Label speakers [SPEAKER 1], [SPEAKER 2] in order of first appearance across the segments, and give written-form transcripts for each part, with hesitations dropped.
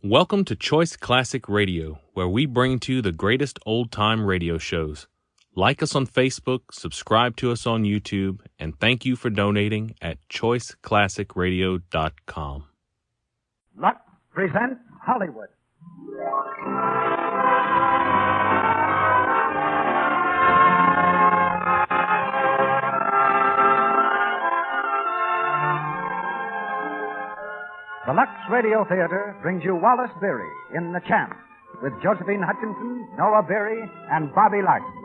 [SPEAKER 1] Welcome to Choice Classic Radio, where we bring to you the greatest old-time radio shows. Like us on Facebook, subscribe to us on YouTube, and thank you for donating at choiceclassicradio.com.
[SPEAKER 2] Lux presents Hollywood. The Lux Radio Theater brings you Wallace Beery in The Champ with Josephine Hutchinson, Noah Beery, and Bobby Larson.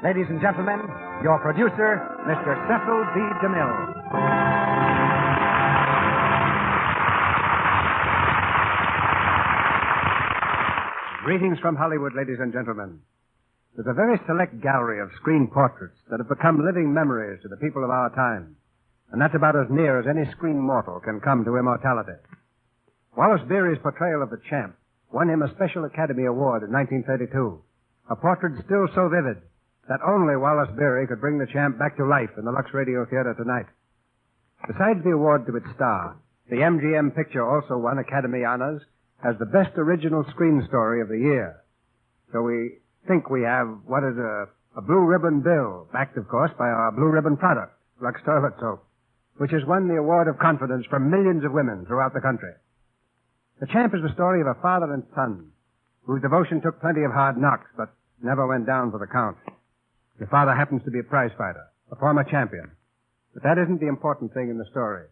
[SPEAKER 2] Ladies and gentlemen, your producer, Mr. Cecil B. DeMille. Greetings from Hollywood, ladies and gentlemen. There's a very select gallery of screen portraits that have become living memories to the people of our time. And that's about as near as any screen mortal can come to immortality. Wallace Beery's portrayal of the Champ won him a Special Academy Award in 1932, a portrait still so vivid that only Wallace Beery could bring the Champ back to life in the Lux Radio Theater tonight. Besides the award to its star, the MGM picture also won Academy honors as the best original screen story of the year. So we think we have what is a blue ribbon bill, backed, of course, by our blue ribbon product, Lux Toilet Soap, which has won the award of confidence from millions of women throughout the country. The Champ is the story of a father and son whose devotion took plenty of hard knocks, but never went down for the count. The father happens to be a prize fighter, a former champion. But that isn't the important thing in the story.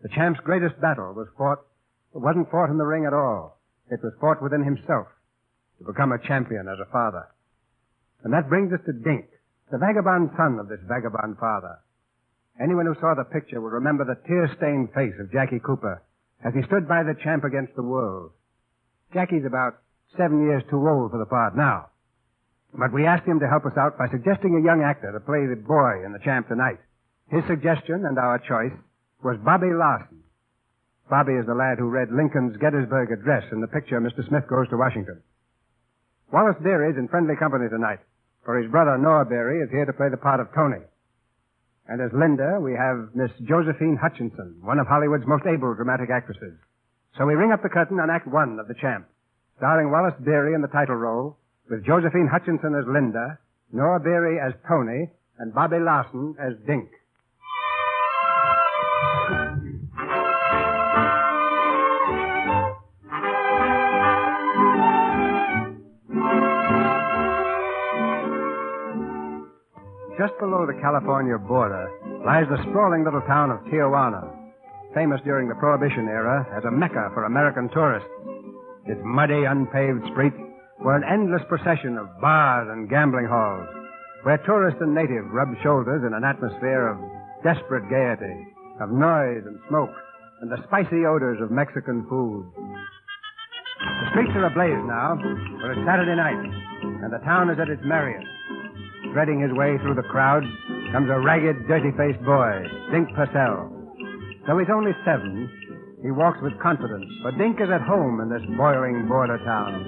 [SPEAKER 2] The Champ's greatest battle wasn't fought in the ring at all. It was fought within himself to become a champion as a father. And that brings us to Dink, the vagabond son of this vagabond father. Anyone who saw the picture will remember the tear-stained face of Jackie Cooper as he stood by the Champ against the world. Jackie's about 7 years too old for the part now. But we asked him to help us out by suggesting a young actor to play the boy in the Champ tonight. His suggestion, and our choice, was Bobby Larson. Bobby is the lad who read Lincoln's Gettysburg Address in the picture Mr. Smith Goes to Washington. Wallace Beery is in friendly company tonight, for his brother Noah Beery is here to play the part of Tony. And as Linda, we have Miss Josephine Hutchinson, one of Hollywood's most able dramatic actresses. So we ring up the curtain on Act One of The Champ, starring Wallace Beery in the title role, with Josephine Hutchinson as Linda, Noah Beery as Tony, and Bobby Larson as Dink. Just below the California border lies the sprawling little town of Tijuana, famous during the Prohibition era as a mecca for American tourists. Its muddy, unpaved streets were an endless procession of bars and gambling halls, where tourist and native rubbed shoulders in an atmosphere of desperate gaiety, of noise and smoke, and the spicy odors of Mexican food. The streets are ablaze now, for it's Saturday night, and the town is at its merriest. Threading his way through the crowd comes a ragged, dirty-faced boy, Dink Purcell. Though he's only 7, he walks with confidence, for Dink is at home in this boiling border town.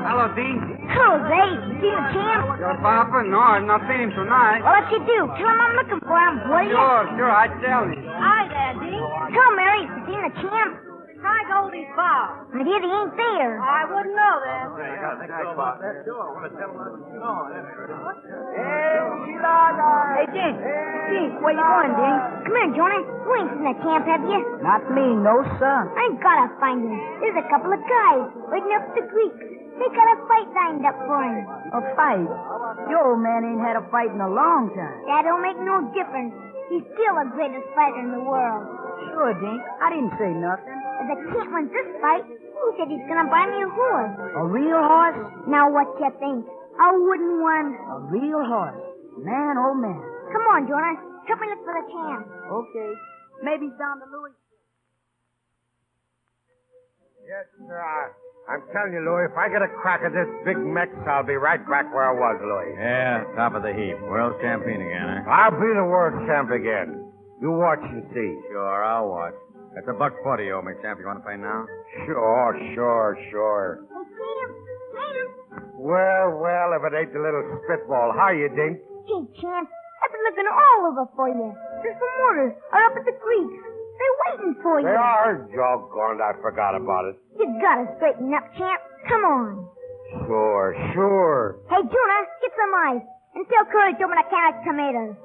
[SPEAKER 3] Hello, Dink.
[SPEAKER 4] Hello, Zay. See the Champ?
[SPEAKER 3] Your papa? No, I've not seen him tonight.
[SPEAKER 4] Well, what you do? Tell him I'm looking for him, will you?
[SPEAKER 3] Sure, I tell you.
[SPEAKER 4] Hi there, Dink. Tell Mary you seen the Champ.
[SPEAKER 5] Try Goldie's bar.
[SPEAKER 4] I hear he ain't there.
[SPEAKER 5] I wouldn't know then.
[SPEAKER 4] Hey, Dink. Dink, where you going, Dink? Come here, Johnny. You ain't seen the Champ, have you?
[SPEAKER 5] Not me, no, sir.
[SPEAKER 4] I gotta find him. There's a couple of guys waiting up the creek. They got a fight lined up for him.
[SPEAKER 5] A fight? Your old man ain't had a fight in a long time.
[SPEAKER 4] That don't make no difference. He's still the greatest fighter in the world.
[SPEAKER 5] Sure, Dink. I didn't say nothing.
[SPEAKER 4] If the Champ wins this fight, he said he's gonna buy me a horse.
[SPEAKER 5] A real horse?
[SPEAKER 4] Now what you think? A wooden one.
[SPEAKER 5] A real horse. Man, oh man.
[SPEAKER 4] Come on, Jonas. Help me look for the Champ.
[SPEAKER 5] Okay. Maybe he's down to Louis.
[SPEAKER 6] Yes, sir. I'm telling you, Louis, if I get a crack at this big Mex, I'll be right back where I was, Louis.
[SPEAKER 7] Yeah, top of the heap. World champion again, huh?
[SPEAKER 6] I'll be the world champ again. You watch and see.
[SPEAKER 7] Sure, I'll watch. That's $1.40 you owe me, champ. You want to pay now?
[SPEAKER 6] Sure.
[SPEAKER 4] Hey, Champ.
[SPEAKER 6] Well, if it ain't the little spitball. How you, Dink?
[SPEAKER 4] Gee, Champ, I've been looking all over for you. There's some orders are up at the creek. They're waiting for you.
[SPEAKER 6] They are. Doggone, I forgot about it.
[SPEAKER 4] You gotta straighten up, champ. Come on.
[SPEAKER 6] Sure.
[SPEAKER 4] Hey, Juna, get some ice. And tell Curly to open a can of tomatoes.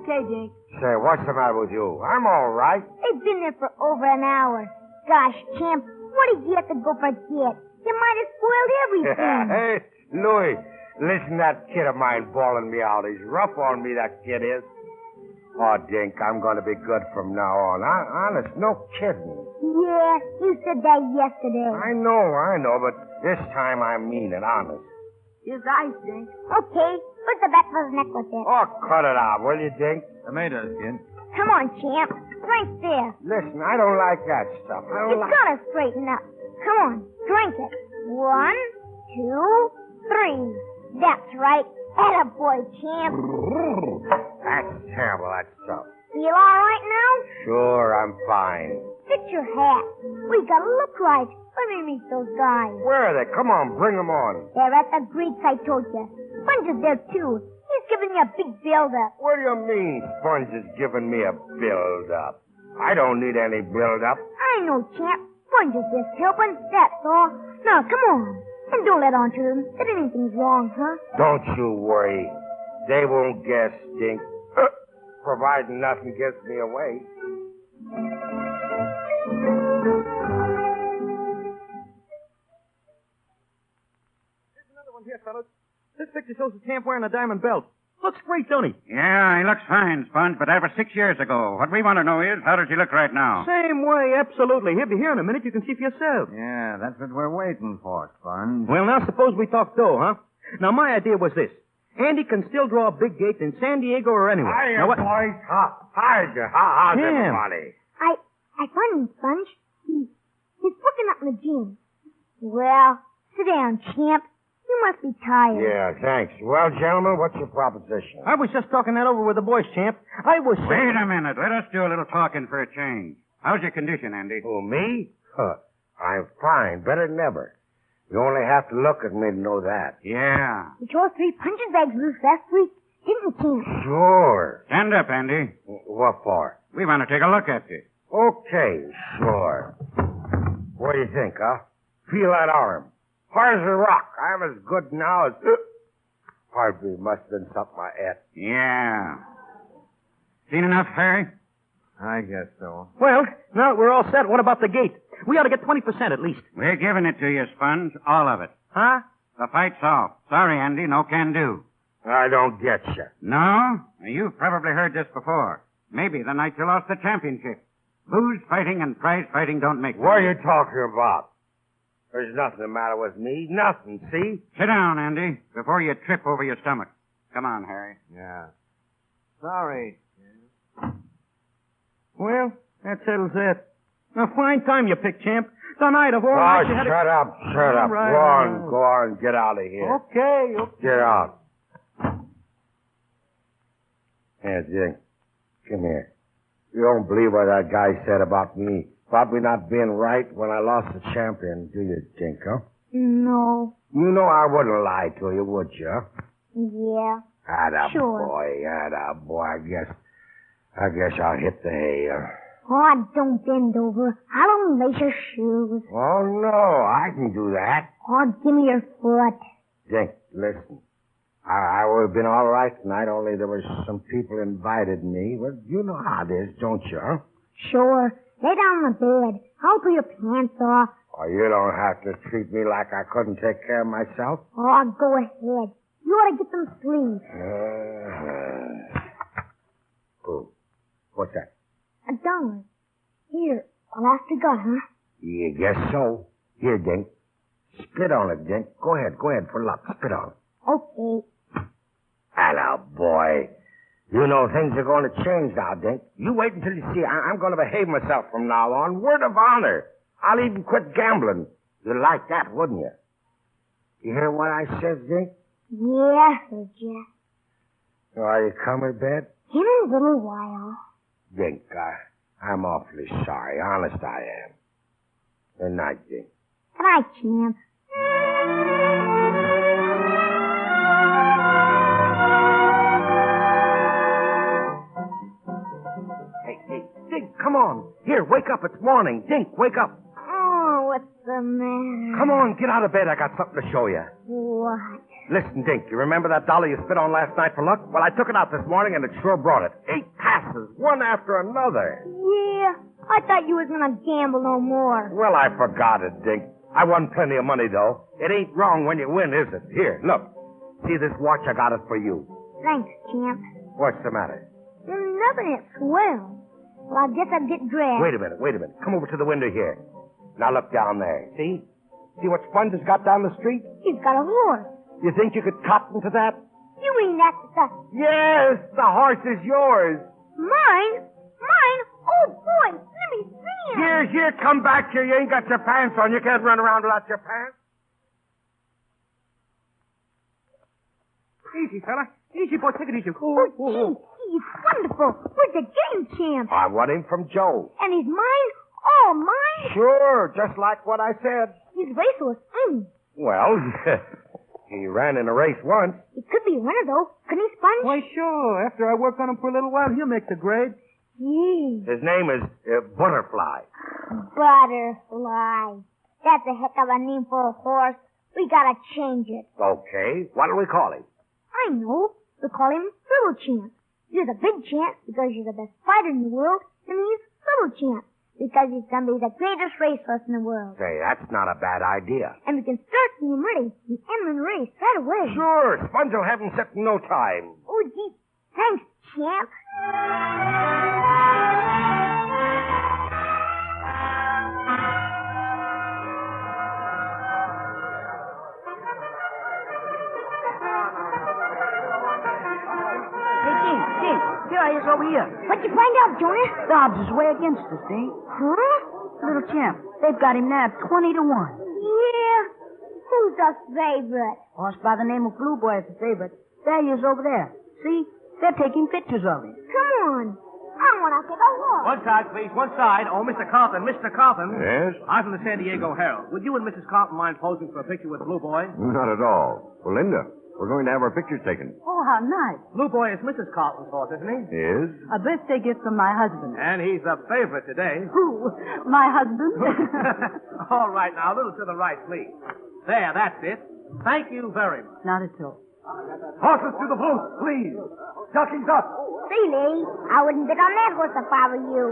[SPEAKER 5] Okay, Dink.
[SPEAKER 6] Say, what's the matter with you? I'm all right.
[SPEAKER 4] They've been there for over an hour. Gosh, champ, what did you have to go forget? You might have spoiled everything.
[SPEAKER 6] Hey, Louis, listen to that kid of mine bawling me out. He's rough on me, that kid is. Oh, Dink, I'm going to be good from now on. Honest, no kidding.
[SPEAKER 4] Yeah, you said that yesterday.
[SPEAKER 6] I know, but this time I mean it, honest.
[SPEAKER 5] Here's ice, Dink.
[SPEAKER 4] Okay, put the back of his neck with it.
[SPEAKER 6] Oh, cut it out, will you, Dink?
[SPEAKER 7] Tomatoes, kid.
[SPEAKER 4] Come on, champ. Right there.
[SPEAKER 6] Listen, I don't like that stuff. I
[SPEAKER 4] You
[SPEAKER 6] don't like...
[SPEAKER 4] gotta straighten up. Come on, drink it. 1, 2, 3. That's right. Attaboy, champ.
[SPEAKER 6] That's terrible, that stuff.
[SPEAKER 4] Feel all right now?
[SPEAKER 6] Sure, I'm fine.
[SPEAKER 4] Fix your hat. We gotta look right. Let me meet those guys.
[SPEAKER 6] Where are they? Come on, bring them on.
[SPEAKER 4] They're at the Greeks I told you. Sponge is there, too. He's giving me a big build-up.
[SPEAKER 6] What do you mean, Sponge is giving me a build-up? I don't need any build-up.
[SPEAKER 4] I know, champ. Sponge is just helping, that's all. Now, come on. And don't let on to them that anything's wrong, huh?
[SPEAKER 6] Don't you worry. They won't guess, Dink. Providing nothing gets me away.
[SPEAKER 8] Here's another one here, fellas. This picture shows the champ wearing a diamond belt. Looks great, don't he?
[SPEAKER 7] Yeah, he looks fine, Sponge, but that was 6 years ago. What we want to know is, how does he look right now?
[SPEAKER 8] Same way, absolutely. He'll be here in a minute. You can see for yourself.
[SPEAKER 7] Yeah, that's what we're waiting for, Sponge.
[SPEAKER 8] Well, now suppose we talk dough, huh? Now, my idea was this. Andy can still draw big gates in San Diego or anywhere.
[SPEAKER 6] Hiya,
[SPEAKER 8] Now, what?
[SPEAKER 6] boys. How's
[SPEAKER 8] Jim.
[SPEAKER 6] everybody?
[SPEAKER 4] I found him, Sponge. He's working up in the gym. Well, sit down, champ. You must be tired.
[SPEAKER 6] Yeah, thanks. Well, gentlemen, what's your proposition?
[SPEAKER 8] I was just talking that over with the boys, champ. I was...
[SPEAKER 7] Wait a minute. Let us do a little talking for a change. How's your condition, Andy?
[SPEAKER 6] Who, me? I'm fine. Better than ever. You only have to look at me to know that.
[SPEAKER 7] Yeah.
[SPEAKER 4] You tore 3 punching bags loose last week, didn't you, champ?
[SPEAKER 6] Sure.
[SPEAKER 7] Stand up, Andy.
[SPEAKER 6] What for?
[SPEAKER 7] We want to take a look at you.
[SPEAKER 6] Okay, sure. What do you think, huh? Feel that arm. Hard as a rock. I'm as good now as... Pardon me, must have been something I ate.
[SPEAKER 7] Yeah. Seen enough, Harry?
[SPEAKER 6] I guess so.
[SPEAKER 8] Well, now that we're all set, what about the gate? We ought to get 20% at least.
[SPEAKER 7] We're giving it to you, Sponge. All of it.
[SPEAKER 8] Huh?
[SPEAKER 7] The fight's off. Sorry, Andy. No can do.
[SPEAKER 6] I don't get you.
[SPEAKER 7] No? You've probably heard this before. Maybe the night you lost the championship. Booze fighting and prize fighting don't make
[SPEAKER 6] What are
[SPEAKER 7] sense.
[SPEAKER 6] you talking about? There's nothing the matter with me. Nothing, see?
[SPEAKER 7] Sit down, Andy, before you trip over your stomach. Come on, Harry.
[SPEAKER 6] Yeah. Sorry.
[SPEAKER 8] Well, that settles that. A fine time you picked, champ. The night of all
[SPEAKER 6] Oh,
[SPEAKER 8] nights you had
[SPEAKER 6] shut up. Shut up.
[SPEAKER 8] right,
[SPEAKER 6] Go on.
[SPEAKER 8] all right.
[SPEAKER 6] Go on. Get out of here.
[SPEAKER 8] Okay.
[SPEAKER 6] Get out. Here, Jink. Come here. You don't believe what that guy said about me. Probably not being right when I lost the champion, do you, Jink, huh?
[SPEAKER 4] No.
[SPEAKER 6] You know I wouldn't lie to you, would you?
[SPEAKER 4] Yeah.
[SPEAKER 6] Atta
[SPEAKER 4] Sure.
[SPEAKER 6] boy, atta boy. I guess I'll hit the hay.
[SPEAKER 4] Oh, don't bend over. I don't lace your shoes.
[SPEAKER 6] Oh, no, I can do that.
[SPEAKER 4] Oh, give me your foot.
[SPEAKER 6] Jink, listen. I would have been all right tonight, only there were some people invited me. Well, you know how it is, don't you, huh?
[SPEAKER 4] Sure. Lay down on the bed. I'll pull your pants off.
[SPEAKER 6] Oh, you don't have to treat me like I couldn't take care of myself.
[SPEAKER 4] Oh, go ahead. You ought to get some sleep.
[SPEAKER 6] Oh, what's that?
[SPEAKER 4] $1. Here, the last we got, huh?
[SPEAKER 6] You guess so. Here, Dink. Spit on it, Dink. Go ahead for luck. Spit on it.
[SPEAKER 4] Okay.
[SPEAKER 6] Hello, boy. You know things are going to change now, Dink. You wait until you see I'm going to behave myself from now on. Word of honor. I'll even quit gambling. You'd like that, wouldn't you? You hear what I said, Dink?
[SPEAKER 4] Yeah, heard ya.
[SPEAKER 6] Are you coming to bed?
[SPEAKER 4] In a little while.
[SPEAKER 6] Dink, I'm awfully sorry. Honest, I am. Good night, Dink.
[SPEAKER 4] Good night, champ.
[SPEAKER 6] Dink, come on. Here, wake up. It's morning. Dink, wake up.
[SPEAKER 4] Oh, what's the matter?
[SPEAKER 6] Come on, get out of bed. I got something to show you.
[SPEAKER 4] What?
[SPEAKER 6] Listen, Dink, you remember that dollar you spit on last night for luck? Well, I took it out this morning, and it sure brought it. 8 passes, one after another.
[SPEAKER 4] Yeah, I thought you was gonna gamble no more.
[SPEAKER 6] Well, I forgot it, Dink. I won plenty of money, though. It ain't wrong when you win, is it? Here, look. See this watch? I got it for you.
[SPEAKER 4] Thanks, champ.
[SPEAKER 6] What's the matter?
[SPEAKER 4] Nothing, it's swell. Well, I guess I'll get dressed.
[SPEAKER 6] Wait a minute. Come over to the window here. Now look down there. See? See what Sponge has got down the street?
[SPEAKER 4] He's got a horse.
[SPEAKER 6] You think you could cotton to that?
[SPEAKER 4] You mean that's the...
[SPEAKER 6] Yes, the horse is yours.
[SPEAKER 4] Mine? Mine? Oh, boy, let me see him.
[SPEAKER 6] Here, come back here. You ain't got your pants on. You can't run around without your pants.
[SPEAKER 8] Easy, fella. Easy, boy. Take it easy.
[SPEAKER 4] Oh, gee, he's wonderful. Where's the game champ?
[SPEAKER 6] I won him from Joe.
[SPEAKER 4] And he's mine? All mine?
[SPEAKER 6] Sure, just like what I said.
[SPEAKER 4] He's racehorse, ain't he?
[SPEAKER 6] Well, he ran in a race once.
[SPEAKER 4] He could be a winner, though. Couldn't he, Sponge?
[SPEAKER 8] Why, sure. After I work on him for a little while, he'll make the grade.
[SPEAKER 4] Gee.
[SPEAKER 6] His name is Butterfly.
[SPEAKER 4] Butterfly. That's a heck of a name for a horse. We gotta change it.
[SPEAKER 6] Okay, what'll we call him?
[SPEAKER 4] I know. We call him Little Champ. You're the big champ because you're the best fighter in the world, and he's Little Champ because he's gonna be the greatest racehorse in the world.
[SPEAKER 6] Say, that's not a bad idea.
[SPEAKER 4] And we can start seeing him ready and end the race right away.
[SPEAKER 6] Sure, Sponge will have him set in no time.
[SPEAKER 4] Oh, gee. Thanks, champ.
[SPEAKER 5] Here I is over here.
[SPEAKER 4] What'd you find out, Jonas?
[SPEAKER 5] The odds is way against us, Dink.
[SPEAKER 4] Huh?
[SPEAKER 5] Little champ, they've got him nabbed 20 to 1.
[SPEAKER 4] Yeah. Who's the favorite?
[SPEAKER 5] Horse by the name of Blue Boy is the favorite. There he is over there. See? They're taking pictures of him.
[SPEAKER 4] Come on. I want to take a walk.
[SPEAKER 8] One side, please. One side. Oh, Mr. Carlton. Mr. Carlton.
[SPEAKER 9] Yes?
[SPEAKER 8] I'm from the San Diego Herald. Would you and Mrs. Carlton mind posing for a picture with Blue Boy?
[SPEAKER 9] Not at all. Well, Linda, we're going to have our pictures taken.
[SPEAKER 5] Oh, how nice.
[SPEAKER 8] Blue Boy is Mrs. Carlton's horse, isn't he?
[SPEAKER 9] Yes?
[SPEAKER 5] A birthday gift from my husband.
[SPEAKER 8] And he's a favorite today.
[SPEAKER 5] Who? My husband?
[SPEAKER 8] All right, now, a little to the right, please. There, that's it. Thank you very much.
[SPEAKER 5] Not at all.
[SPEAKER 8] Horses to the booth, please. Jockeys up.
[SPEAKER 4] Really? I wouldn't bet on that horse if I were you.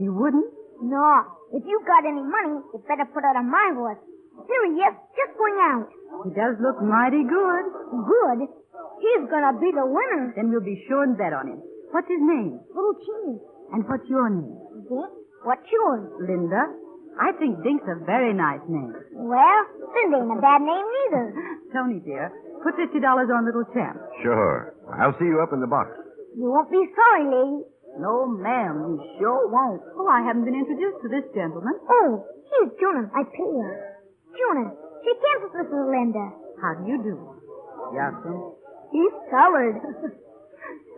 [SPEAKER 5] You wouldn't?
[SPEAKER 4] No. If you got any money, you better put it on my horse. Here he is, just going out.
[SPEAKER 5] He does look mighty good.
[SPEAKER 4] Good? He's gonna be the winner.
[SPEAKER 5] Then we'll be sure and bet on him. What's his name?
[SPEAKER 4] Little Cheese.
[SPEAKER 5] And what's your name?
[SPEAKER 4] Dink? What's yours?
[SPEAKER 5] Linda. I think Dink's a very nice name.
[SPEAKER 4] Well, Linda ain't a bad name neither.
[SPEAKER 5] Tony, dear, put $50 on Little Champ.
[SPEAKER 9] Sure. I'll see you up in the box.
[SPEAKER 4] You won't be sorry, lady.
[SPEAKER 5] No, ma'am, you sure won't. Oh, I haven't been introduced to this gentleman.
[SPEAKER 4] Oh, here's Jonas. I pay her. Jonas, shake hands with Mrs. Linda.
[SPEAKER 5] How do you do? Yassin.
[SPEAKER 4] He's colored.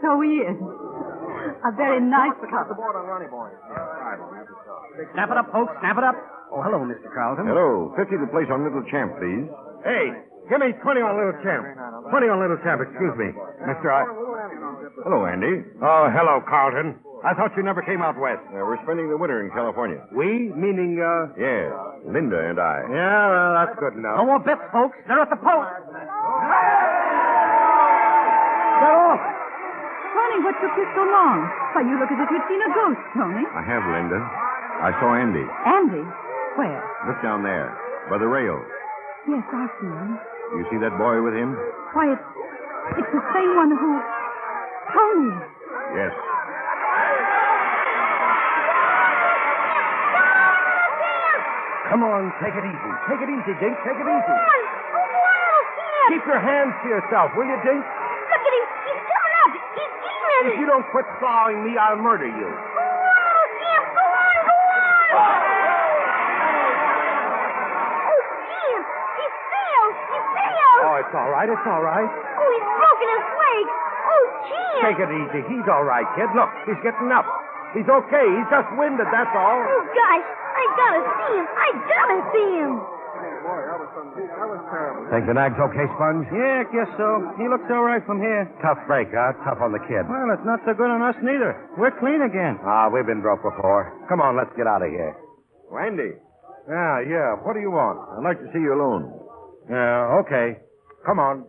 [SPEAKER 5] So he is. A very nice couple.
[SPEAKER 8] Snap it up, folks. Snap it up.
[SPEAKER 2] Oh, hello, Mr. Carlton.
[SPEAKER 9] Hello. 50 to place on Little Champ, please.
[SPEAKER 6] Hey, give me 20 on Little Champ. 20 on Little Champ, excuse me. Mister,
[SPEAKER 9] Hello, Andy.
[SPEAKER 6] Oh, hello, Carlton. I thought you never came out west.
[SPEAKER 9] We're spending the winter in California.
[SPEAKER 6] We? Meaning,
[SPEAKER 9] Yes. Linda and I.
[SPEAKER 6] Yeah, well, that's good enough.
[SPEAKER 8] No more bets, folks. They're at the post.
[SPEAKER 6] Get off!
[SPEAKER 5] Tony, what took you so long? Why, you look as if you'd seen a ghost, Tony.
[SPEAKER 9] I have, Linda. I saw Andy.
[SPEAKER 5] Andy? Where?
[SPEAKER 9] Look down there, by the rail.
[SPEAKER 5] Yes, I see him.
[SPEAKER 9] You see that boy with him?
[SPEAKER 5] Why, it's the same one who... Tony!
[SPEAKER 9] Yes.
[SPEAKER 6] Come on, take it easy. Take it easy, Dink. Take it easy.
[SPEAKER 4] Come on, little Champ.
[SPEAKER 6] Keep your hands to yourself, will you, Dink?
[SPEAKER 4] Look at him. He's coming up. He's demon.
[SPEAKER 6] If you don't quit following me, I'll murder you.
[SPEAKER 4] Go on, little Champ. Go on, go on. Oh, Champ. He failed. He failed.
[SPEAKER 6] Oh, it's all right. It's all right.
[SPEAKER 4] Oh, he's broken his leg. Oh, Champ.
[SPEAKER 6] Take it easy. He's all right, kid. Look, he's getting up. He's okay. He's just winded, that's all.
[SPEAKER 4] Oh, gosh. I gotta see him. I gotta see him.
[SPEAKER 2] Think the nag's okay, Sponge?
[SPEAKER 8] Yeah, I guess so. He looks all right from here.
[SPEAKER 2] Tough break, huh? Tough on the kid.
[SPEAKER 8] Well, it's not so good on us neither. We're clean again.
[SPEAKER 2] We've been broke before. Come on, let's get out of here.
[SPEAKER 9] Andy. Yeah. What do you want? I'd like to see you alone.
[SPEAKER 2] Yeah, okay. Come on.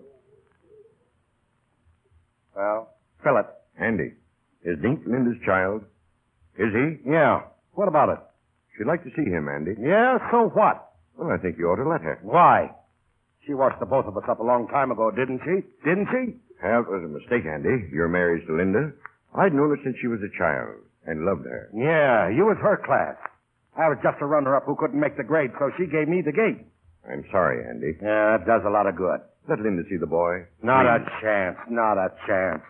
[SPEAKER 2] Well, fill it.
[SPEAKER 9] Andy, is Dink Linda's child? Is he?
[SPEAKER 2] Yeah. What about it?
[SPEAKER 9] She'd like to see him, Andy.
[SPEAKER 2] Yeah, so what?
[SPEAKER 9] Well, I think you ought to let her.
[SPEAKER 2] Why? She washed the both of us up a long time ago, didn't she? Didn't she?
[SPEAKER 9] Well, it was a mistake, Andy. You're married to Linda. I'd known her since she was a child and loved her.
[SPEAKER 2] Yeah, you was her class. I was just a runner-up who couldn't make the grade, so she gave me the gate.
[SPEAKER 9] I'm sorry, Andy.
[SPEAKER 2] Yeah, that does a lot of good.
[SPEAKER 9] Let Linda see the boy.
[SPEAKER 2] Not
[SPEAKER 9] Please.
[SPEAKER 2] a chance. Not a chance.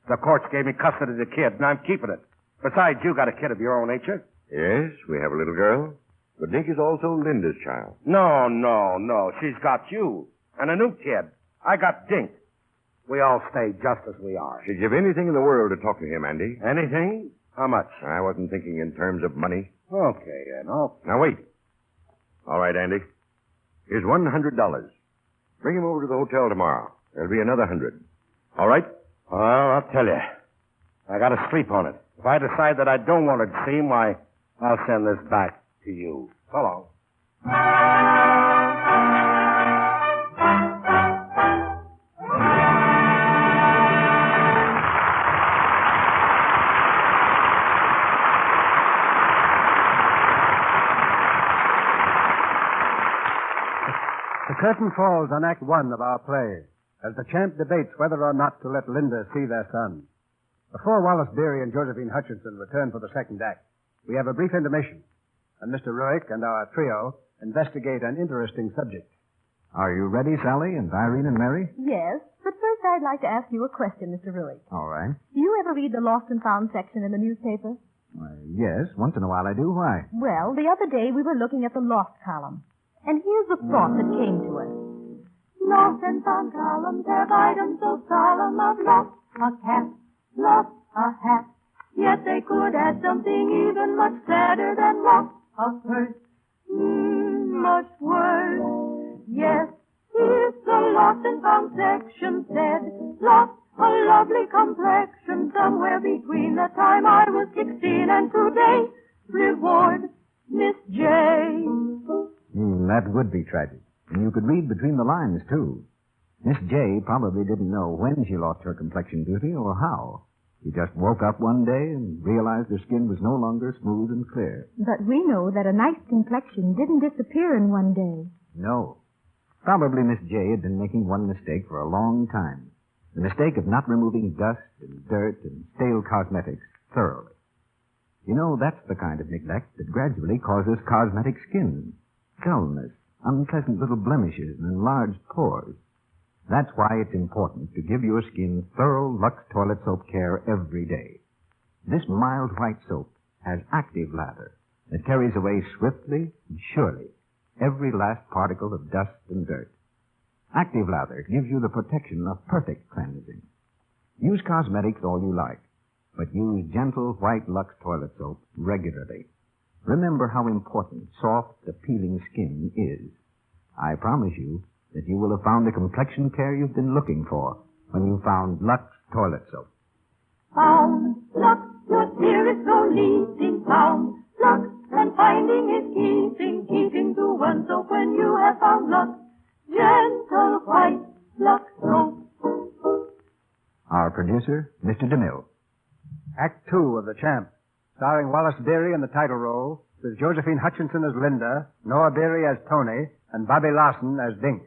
[SPEAKER 2] The courts gave me custody of the kid, and I'm keeping it. Besides, you got a kid of your own, ain't you?
[SPEAKER 9] Yes, we have a little girl. But Dink is also Linda's child.
[SPEAKER 2] No. She's got you. And a new kid. I got Dink. We all stay just as we are.
[SPEAKER 9] She'd give anything in the world to talk to him, Andy.
[SPEAKER 2] Anything? How much?
[SPEAKER 9] I wasn't thinking in terms of money.
[SPEAKER 2] Okay, then. Okay.
[SPEAKER 9] Now, wait. All right, Andy. Here's $100. Bring him over to the hotel tomorrow. There'll be another 100. All right?
[SPEAKER 2] Well, I'll tell you. I got to sleep on it. If I decide that I don't want to see him, why, I'll send this back to you. So long. The curtain falls on Act One of our play, as the champ debates whether or not to let Linda see their son. Before Wallace Beery and Josephine Hutchinson return for the second act, we have a brief intermission, and Mr. Ruick and our trio investigate an interesting subject.
[SPEAKER 10] Are you ready, Sally, and Irene and Mary?
[SPEAKER 11] Yes, but first I'd like to ask you a question, Mr. Ruick.
[SPEAKER 10] All right.
[SPEAKER 11] Do you ever read the Lost and Found section in the newspaper?
[SPEAKER 10] Yes, once in a while I do. Why?
[SPEAKER 11] Well, the other day we were looking at the Lost column, and here's the thought that came to us. Lost and found columns have items so solemn of lost a cat, lost a hat. Yet they could add something even much sadder than lost a purse. Much worse. Yes, if the lost and found section said, lost a lovely complexion somewhere between the time I was 16 and today. Reward, Miss J.
[SPEAKER 10] That would be tragic. And you could read between the lines, too. Miss J probably didn't know when she lost her complexion beauty or how. She just woke up one day and realized her skin was no longer smooth and clear.
[SPEAKER 11] But we know that a nice complexion didn't disappear in one day.
[SPEAKER 10] No. Probably Miss J had been making one mistake for a long time. The mistake of not removing dust and dirt and stale cosmetics thoroughly. You know, that's the kind of neglect that gradually causes cosmetic skin, dullness, unpleasant little blemishes, and enlarged pores. That's why it's important to give your skin thorough Lux toilet soap care every day. This mild white soap has active lather that carries away swiftly and surely every last particle of dust and dirt. Active lather gives you the protection of perfect cleansing. Use cosmetics all you like, but use gentle white Lux toilet soap regularly. Remember how important soft, appealing skin is. I promise you that you will have found the complexion care you've been looking for when you found Lux toilet soap.
[SPEAKER 11] Found Lux, your dear is so leading. Found Lux, and finding is keeping to one soap when you have found Lux. Gentle white Lux soap.
[SPEAKER 10] Our producer, Mr. DeMille.
[SPEAKER 2] Act Two of The Champ, starring Wallace Beery in the title role, with Josephine Hutchinson as Linda, Noah Beery as Tony, and Bobby Larson as Dink.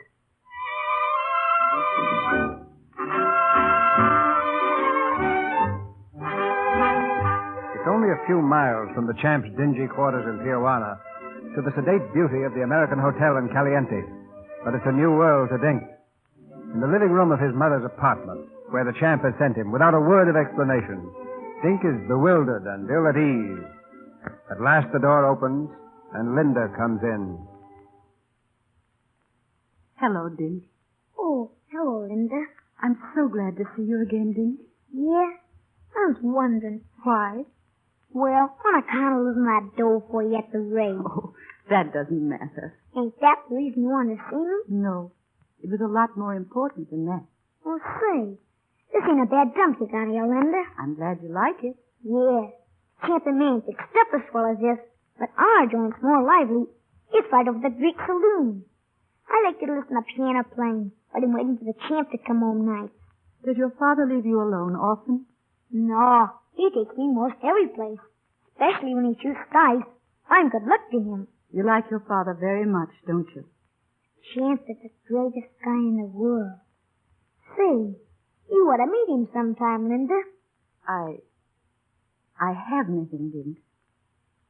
[SPEAKER 2] It's only a few miles from the Champ's dingy quarters in Tijuana to the sedate beauty of the American Hotel in Caliente, but it's a new world to Dink. In the living room of his mother's apartment, where the Champ has sent him, without a word of explanation, Dink is bewildered and ill at ease. At last the door opens, and Linda comes in.
[SPEAKER 12] Hello, Dink.
[SPEAKER 4] Oh, hello, Linda.
[SPEAKER 12] I'm so glad to see you again, Dink.
[SPEAKER 4] Yeah? I was wondering.
[SPEAKER 12] Why?
[SPEAKER 4] Well, on account of losing that dough for you at the race.
[SPEAKER 12] Oh, That doesn't matter.
[SPEAKER 4] Ain't that the reason you want to see me?
[SPEAKER 12] No. It was a lot more important than that.
[SPEAKER 4] Well, say, this ain't a bad dump you got here, Linda.
[SPEAKER 12] I'm glad you like it.
[SPEAKER 4] Yeah. Champion ain't fixed up as well as this, but our joint's more lively. It's right over the Greek saloon. I like to listen to piano playing, but I'm waiting for the champ to come home nights.
[SPEAKER 12] Does your father leave you alone often?
[SPEAKER 4] No, he takes me most every place, especially when he shoots dice. I'm good luck to him.
[SPEAKER 12] You like your father very much, don't you?
[SPEAKER 4] Champ is the greatest guy in the world. Say, you ought to meet him sometime, Linda.
[SPEAKER 12] I have met him, Dink.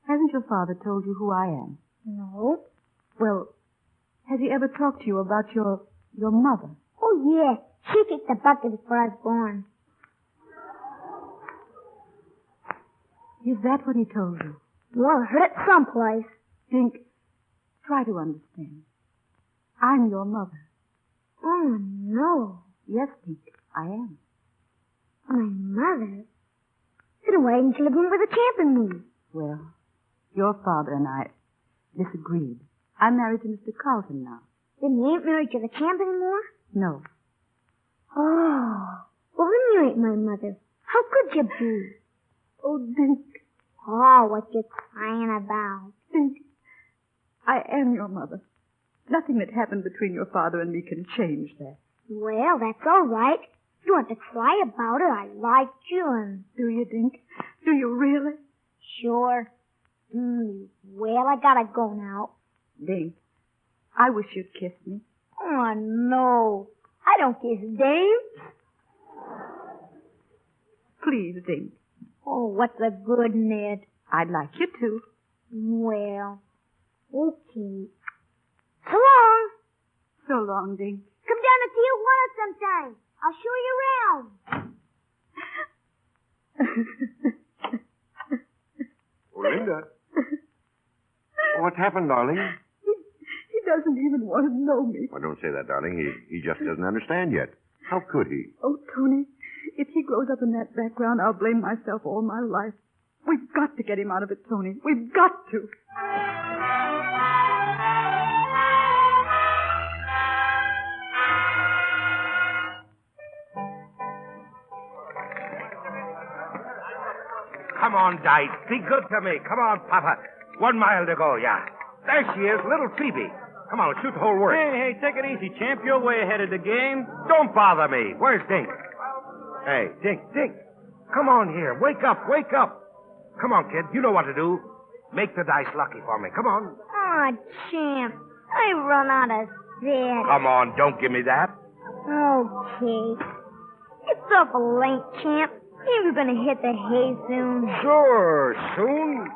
[SPEAKER 12] Hasn't your father told you who I am?
[SPEAKER 4] No.
[SPEAKER 12] Well, has he ever talked to you about your mother?
[SPEAKER 4] Oh, yeah. She kicked the bucket before I was born.
[SPEAKER 12] Is that what he told you?
[SPEAKER 4] Well, I heard it someplace.
[SPEAKER 12] Dink, try to understand. I'm your mother.
[SPEAKER 4] Oh, no.
[SPEAKER 12] Yes, Dink, I am.
[SPEAKER 4] My mother? Then why didn't you live in with the champ and me?
[SPEAKER 12] Well, your father and I disagreed. I'm married to Mr. Carlton now.
[SPEAKER 4] Then you ain't married to the champ anymore?
[SPEAKER 12] No.
[SPEAKER 4] Oh. Well, then you ain't my mother. How could you be?
[SPEAKER 12] Oh, Dink.
[SPEAKER 4] Oh, what you crying about?
[SPEAKER 12] Dink, I am your mother. Nothing that happened between your father and me can change that.
[SPEAKER 4] Well, that's all right. You want to cry about it? I like you, and...
[SPEAKER 12] Do you, Dink? Do you really?
[SPEAKER 4] Sure. Well, I gotta go now.
[SPEAKER 12] Dink, I wish you'd kiss me.
[SPEAKER 4] Oh, no. I don't kiss dames.
[SPEAKER 12] Please, Dink.
[SPEAKER 4] Oh, what's the good, Ned?
[SPEAKER 12] I'd like you to.
[SPEAKER 4] Well, okay. So long.
[SPEAKER 12] So long, Dink.
[SPEAKER 4] Come down to Tijuana sometime. I'll show you around.
[SPEAKER 9] Oh, Linda. What's happened, darling?
[SPEAKER 12] He doesn't even want to know me.
[SPEAKER 9] Well, don't say that, darling. He just doesn't understand yet. How could he?
[SPEAKER 12] Oh, Tony, if he grows up in that background, I'll blame myself all my life. We've got to get him out of it, Tony. We've got to.
[SPEAKER 6] Come on, Dice. Be good to me. Come on, Papa. 1 mile to go, yeah. There she is, little Phoebe. Come on, shoot the whole works.
[SPEAKER 8] Hey, take it easy, champ. You're way ahead of the game.
[SPEAKER 6] Don't bother me. Where's Dink? Hey, Dink. Come on here. Wake up. Come on, kid. You know what to do. Make the dice lucky for me. Come on.
[SPEAKER 4] Oh, champ. I run out of spit.
[SPEAKER 6] Come on, don't give me that.
[SPEAKER 4] Okay. It's awful late, champ. Ain't we gonna hit the hay soon?
[SPEAKER 6] Sure, soon.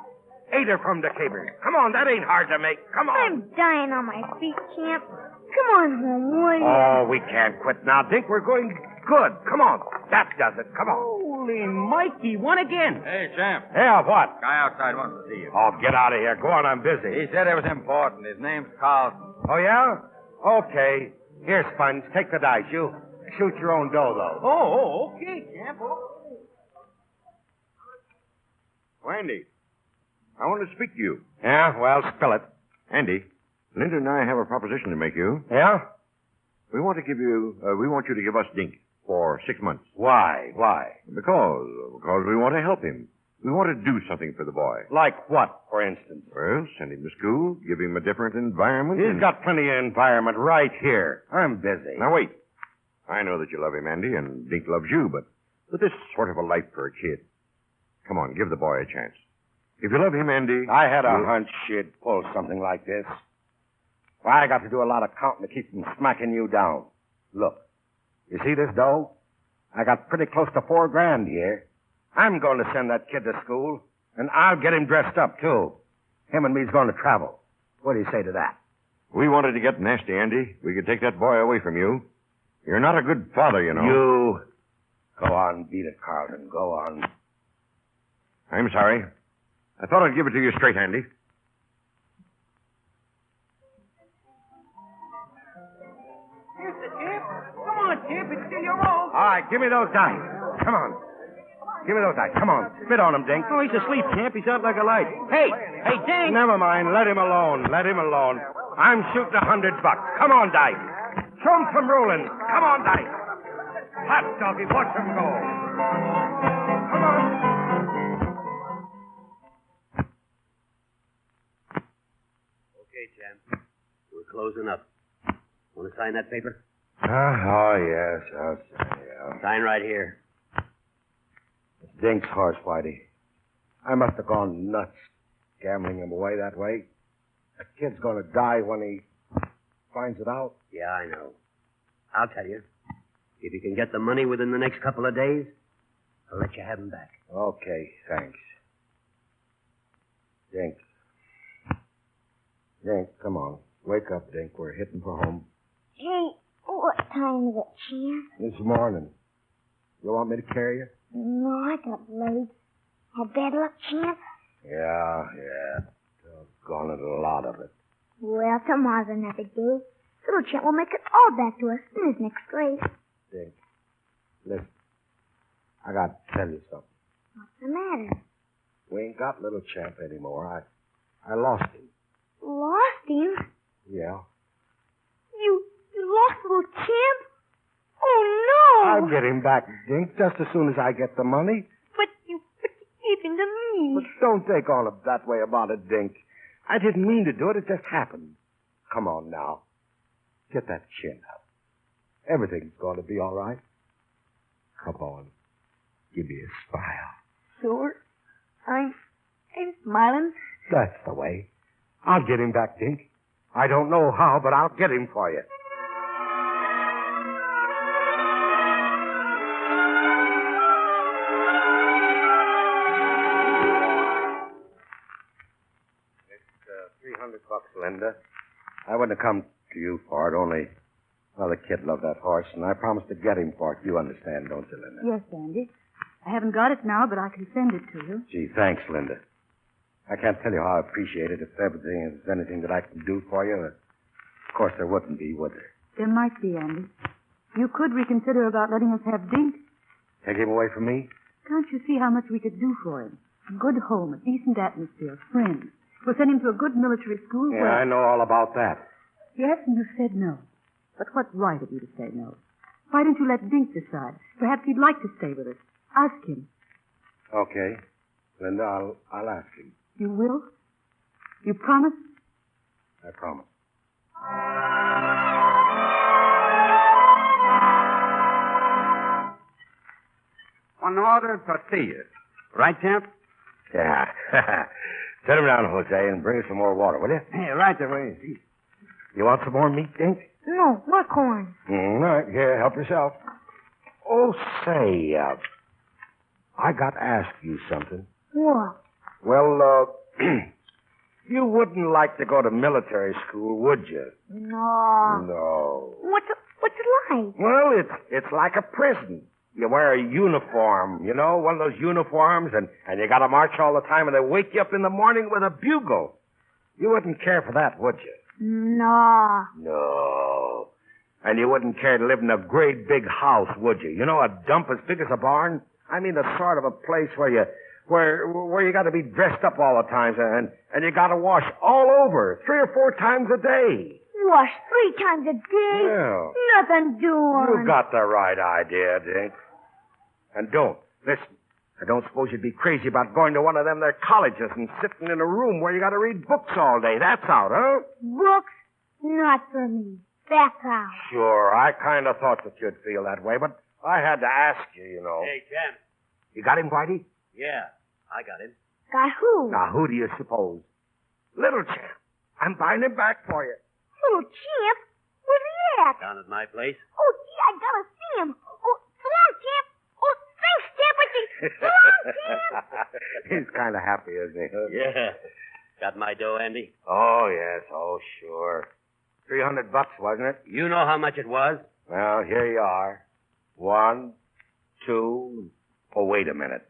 [SPEAKER 6] 8 are from the capers. Come on, that ain't hard to make. Come on.
[SPEAKER 4] I'm dying on my feet, champ. Come on home, will you?
[SPEAKER 6] Oh, we can't quit now, Dink. We're going good. Come on. That does it. Come on.
[SPEAKER 8] Holy Mikey, won again.
[SPEAKER 3] Hey, champ.
[SPEAKER 6] Yeah, what?
[SPEAKER 3] Guy outside wants to see you.
[SPEAKER 6] Oh, get out of here. Go on, I'm busy.
[SPEAKER 3] He said it was important. His name's Carlton.
[SPEAKER 6] Oh, yeah? Okay. Here, Sponge, take the dice. You shoot your own dough, though.
[SPEAKER 8] Oh, okay, champ.
[SPEAKER 9] Andy, I want to speak to you.
[SPEAKER 6] Yeah? Well, spill it.
[SPEAKER 9] Andy, Linda and I have a proposition to make you.
[SPEAKER 6] Yeah?
[SPEAKER 9] We want you to give us Dink for 6 months.
[SPEAKER 6] Why?
[SPEAKER 9] Because we want to help him. We want to do something for the boy.
[SPEAKER 6] Like what, for instance?
[SPEAKER 9] Well, send him to school, give him a different environment.
[SPEAKER 6] He's got plenty of environment right here. I'm busy.
[SPEAKER 9] Now, wait. I know that you love him, Andy, and Dink loves you, but this is sort of a life for a kid. Come on, give the boy a chance. If you love him, Andy...
[SPEAKER 6] I had a hunch she'd pull something like this. Well, I got to do a lot of counting to keep from smacking you down. Look, you see this dough? I got pretty close to $4,000 here. I'm going to send that kid to school, and I'll get him dressed up, too. Him and me's going to travel. What do you say to that?
[SPEAKER 9] We wanted to get nasty, Andy. We could take that boy away from you. You're not a good father, you know.
[SPEAKER 6] You... Go on, beat it, Carlton. Go on.
[SPEAKER 9] I'm sorry. I thought I'd give it to you straight, Andy.
[SPEAKER 8] Here's the champ. Come on, champ. It's still your own.
[SPEAKER 6] All right, give me those dice. Come on. Give me those dice. Come on. Spit on him, Dink.
[SPEAKER 8] Oh, he's asleep, champ. He's out like a light. Hey, Dink.
[SPEAKER 6] Never mind. Let him alone. Let him alone. I'm shooting $100. Come on, dice. Show him some rolling. Come on, dice. Hot doggy, watch him go. Come on.
[SPEAKER 13] Okay, champ. We're closing up. Want to sign that paper?
[SPEAKER 6] Oh, yes. I'll say, yeah.
[SPEAKER 13] Sign right here.
[SPEAKER 6] It's Dink's horse, Whitey. I must have gone nuts gambling him away that way. The kid's going to die when he finds it out.
[SPEAKER 13] Yeah, I know. I'll tell you. If you can get the money within the next couple of days, I'll let you have him back.
[SPEAKER 6] Okay, thanks. Dink. Dink, come on. Wake up, Dink. We're hitting for home.
[SPEAKER 4] Hey, what time is it, Champ?
[SPEAKER 6] This morning. You want me to carry you?
[SPEAKER 4] No, I got late. Have bad luck, Champ?
[SPEAKER 6] Yeah. Doggone it, a lot of it.
[SPEAKER 4] Well, tomorrow's another day. Little Champ will make it all back to us in his next race.
[SPEAKER 6] Dink, listen. I got to tell you something.
[SPEAKER 4] What's the matter?
[SPEAKER 6] We ain't got Little Champ anymore. I lost him.
[SPEAKER 4] Lost him?
[SPEAKER 6] Yeah.
[SPEAKER 4] You lost Little Champ? Oh, no!
[SPEAKER 6] I'll get him back, Dink, just as soon as I get the money.
[SPEAKER 4] But you gave him to me.
[SPEAKER 6] But don't take all of that way about it, Dink. I didn't mean to do it. It just happened. Come on now. Get that chin up. Everything's going to be all right. Come on. Give me a smile.
[SPEAKER 12] Sure. I'm smiling.
[SPEAKER 6] That's the way. I'll get him back, Dink. I don't know how, but I'll get him for you. It's $300, Linda. I wouldn't have come to you for it, only the kid loved that horse, and I promised to get him for it. You understand, don't you, Linda?
[SPEAKER 12] Yes, Andy. I haven't got it now, but I can send it to you.
[SPEAKER 6] Gee, thanks, Linda. I can't tell you how I appreciate it. If there's anything that I can do for you, of course there wouldn't be, would there?
[SPEAKER 12] There might be, Andy. You could reconsider about letting us have Dink.
[SPEAKER 6] Take him away from me?
[SPEAKER 12] Can't you see how much we could do for him? A good home, a decent atmosphere, friends. We'll send him to a good military school
[SPEAKER 6] Yeah,
[SPEAKER 12] where...
[SPEAKER 6] I know all about that.
[SPEAKER 12] Yes, and you said no. But what right of you to say no? Why don't you let Dink decide? Perhaps he'd like to stay with us. Ask him.
[SPEAKER 6] Okay. Linda, I'll ask him.
[SPEAKER 12] You will? You promise?
[SPEAKER 6] I promise.
[SPEAKER 7] One order tortillas. Right, champ?
[SPEAKER 6] Yeah. Set him down, Jose, and bring us some more water, will you?
[SPEAKER 7] Hey, right away.
[SPEAKER 6] You want some more meat, Dink?
[SPEAKER 4] No, more corn.
[SPEAKER 6] All right, here, help yourself. Oh, say, I got to ask you something.
[SPEAKER 4] What?
[SPEAKER 6] Well, you wouldn't like to go to military school, would you?
[SPEAKER 4] No.
[SPEAKER 6] No.
[SPEAKER 4] What's it like?
[SPEAKER 6] Well, it's like a prison. You wear a uniform, you know, one of those uniforms, and you got to march all the time, and they wake you up in the morning with a bugle. You wouldn't care for that, would you?
[SPEAKER 4] No.
[SPEAKER 6] No. And you wouldn't care to live in a great big house, would you? You know, a dump as big as a barn? I mean, the sort of a place where you got to be dressed up all the time, and you got to wash all over 3 or 4 times a day.
[SPEAKER 4] Wash 3 times a day?
[SPEAKER 6] Yeah.
[SPEAKER 4] Nothing doing.
[SPEAKER 6] You got the right idea, Dink. And listen, I don't suppose you'd be crazy about going to one of them there colleges and sitting in a room where you got to read books all day. That's out, huh?
[SPEAKER 4] Books? Not for me. That's out.
[SPEAKER 6] Sure, I kind of thought that you'd feel that way, but I had to ask you, you know.
[SPEAKER 13] Hey, champ.
[SPEAKER 6] You got him, Whitey?
[SPEAKER 13] Yeah, I got him.
[SPEAKER 4] Got who?
[SPEAKER 6] Now, who do you suppose? Little Champ. I'm buying him back for you.
[SPEAKER 4] Little Champ? Where's he at?
[SPEAKER 13] Down at my place.
[SPEAKER 4] Oh, gee, I gotta see him. Oh, so long, Champ. Oh, thanks, Champ. So long, Champ.
[SPEAKER 6] He's kind of happy, isn't he?
[SPEAKER 13] Yeah. Got my dough, Andy?
[SPEAKER 6] Oh, yes. Oh, sure. $300, wasn't it?
[SPEAKER 13] You know how much it was?
[SPEAKER 6] Well, here you are. 1, 2... Oh, wait a minute.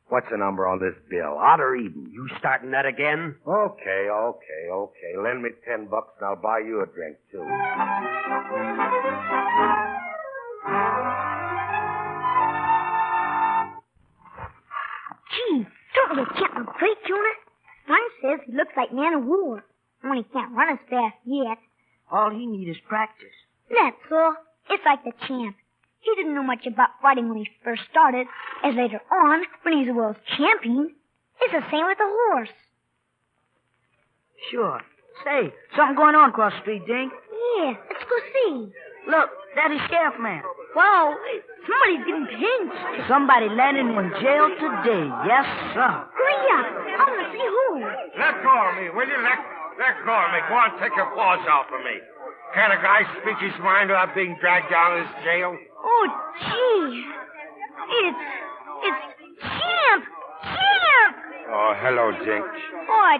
[SPEAKER 6] What's the number on this bill? Odd or even?
[SPEAKER 13] You starting that again?
[SPEAKER 6] Okay. Lend me $10 and I'll buy you a drink, too.
[SPEAKER 4] Don't the champ look great, Jonah? Mine says he looks like Man of War. Only can't run as fast yet.
[SPEAKER 5] All he needs is practice.
[SPEAKER 4] That's all. It's like the champ. He didn't know much about fighting when he first started, as later on, when he's the world's champion. It's the same with the horse.
[SPEAKER 5] Sure. Say, something going on across the street, Dink.
[SPEAKER 4] Yeah, let's go see.
[SPEAKER 5] Look, that is Sheriff Man.
[SPEAKER 4] Wow, somebody's getting pinched.
[SPEAKER 5] Somebody landed in jail today. Yes, sir.
[SPEAKER 4] Hurry up. I want to see who.
[SPEAKER 6] Let go of me, will you? Let go of me. Go on, take your paws off of me. Can a guy speak his mind without being dragged down to this jail?
[SPEAKER 4] Oh, gee. It's Champ! Champ!
[SPEAKER 6] Oh, hello, Dink.
[SPEAKER 4] Oh,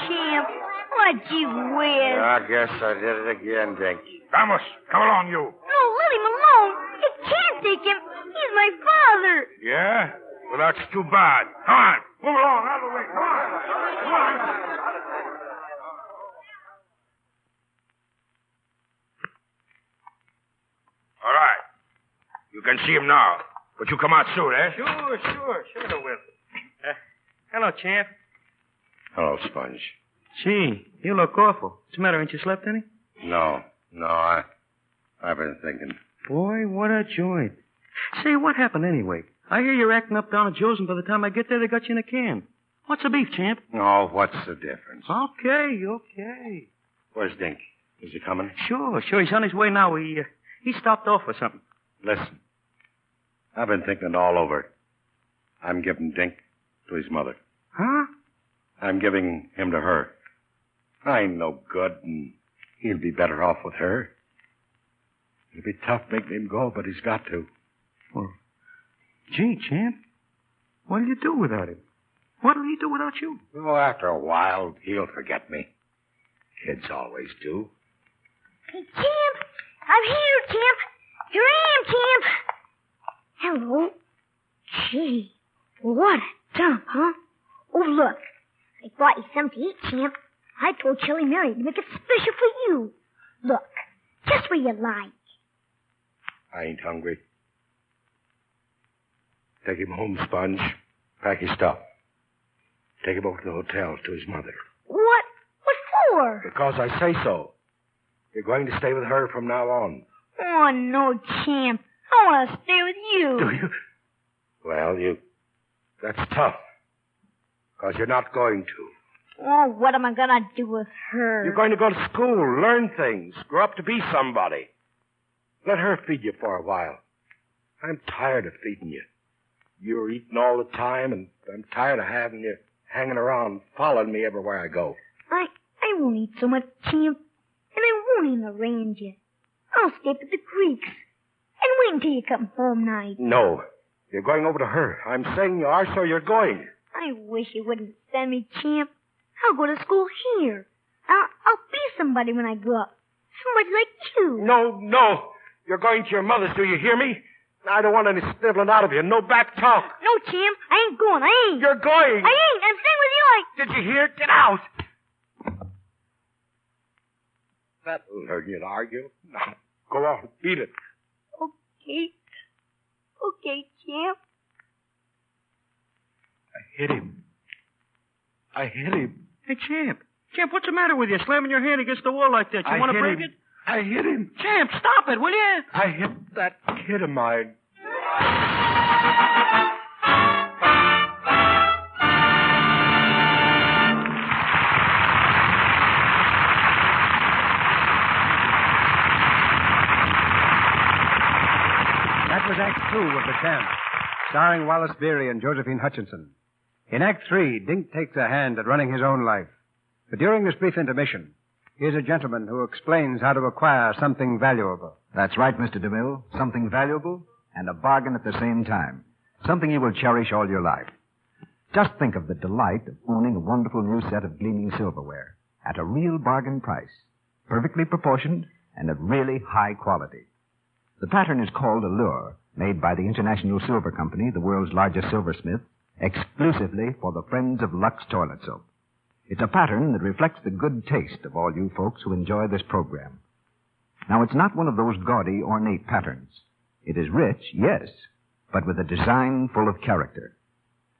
[SPEAKER 4] Champ. Oh, gee whiz.
[SPEAKER 6] I guess I did it again, Dink. Vamos, come along, you.
[SPEAKER 4] No, let him alone. It can't take him. He's my father.
[SPEAKER 6] Yeah? Well, that's too bad. Come on, move along, out of the way. Come on. Come on. All right. You can see him now. But you come out soon, eh?
[SPEAKER 8] Sure I will. Hello, champ.
[SPEAKER 6] Hello, Sponge.
[SPEAKER 8] Gee, you look awful. What's the matter? Ain't you slept any?
[SPEAKER 6] No, I've been thinking.
[SPEAKER 8] Boy, what a joint. Say, what happened anyway? I hear you're acting up down at Joe's, and by the time I get there, they got you in a can. What's the beef, champ?
[SPEAKER 6] Oh, what's the difference?
[SPEAKER 8] Okay.
[SPEAKER 6] Where's Dink? Is he coming?
[SPEAKER 8] Sure. He's on his way now. He stopped off for something.
[SPEAKER 6] Listen, I've been thinking it all over. I'm giving Dink to his mother.
[SPEAKER 8] Huh?
[SPEAKER 6] I'm giving him to her. I ain't no good, and he'll be better off with her. It'll be tough making him go, but he's got to.
[SPEAKER 8] Well, gee, champ, what'll you do without him? What'll he do without you?
[SPEAKER 6] Oh, after a while, he'll forget me. Kids always do.
[SPEAKER 4] Hey, Champ! I'm here, Champ! Here I am, Champ! Hello. Gee, what a dump, huh? Oh, look. I brought you something to eat, Champ. I told Chili Mary to make it special for you. Look, just where you like.
[SPEAKER 6] I ain't hungry. Take him home, Sponge. Pack his stuff. Take him over to the hotel to his mother.
[SPEAKER 4] What? What for?
[SPEAKER 6] Because I say so. You're going to stay with her from now on.
[SPEAKER 4] Oh, no, Champ. I want to stay with you.
[SPEAKER 6] Do you? Well, that's tough. Because you're not going to.
[SPEAKER 4] Oh, what am I going to do with her?
[SPEAKER 6] You're going to go to school, learn things, grow up to be somebody. Let her feed you for a while. I'm tired of feeding you. You're eating all the time, and I'm tired of having you hanging around, following me everywhere I go.
[SPEAKER 4] I won't eat so much, Champ. And I won't even arrange you. I'll stay up at the creeks. And wait until you come home night.
[SPEAKER 6] No. You're going over to her. I'm saying you are, so you're going.
[SPEAKER 4] I wish you wouldn't send me, Champ. I'll go to school here. I'll be somebody when I grow up. Somebody like you.
[SPEAKER 6] No. You're going to your mother's, do you hear me? I don't want any sniveling out of you. No back talk.
[SPEAKER 4] No, Champ. I ain't going. I ain't.
[SPEAKER 6] You're going.
[SPEAKER 4] I ain't. I'm staying with you.
[SPEAKER 6] Did you hear? Get out. That'll learn you to argue. Now, go on. Beat it.
[SPEAKER 4] Okay, Champ.
[SPEAKER 6] I hit him.
[SPEAKER 8] Hey, Champ, what's the matter with you? Slamming your hand against the wall like that. You want to break it?
[SPEAKER 6] I hit him.
[SPEAKER 8] Champ, stop it, will you?
[SPEAKER 6] I hit that kid of mine.
[SPEAKER 2] That was Act 2 of The Champ, starring Wallace Beery and Josephine Hutchinson. In Act 3, Dink takes a hand at running his own life. But during this brief intermission, here's a gentleman who explains how to acquire something valuable.
[SPEAKER 10] That's right, Mr. DeMille. Something valuable and a bargain at the same time. Something you will cherish all your life. Just think of the delight of owning a wonderful new set of gleaming silverware at a real bargain price, perfectly proportioned and of really high quality. The pattern is called Allure, made by the International Silver Company, the world's largest silversmith, exclusively for the friends of Lux Toilet Soap. It's a pattern that reflects the good taste of all you folks who enjoy this program. Now, it's not one of those gaudy, ornate patterns. It is rich, yes, but with a design full of character.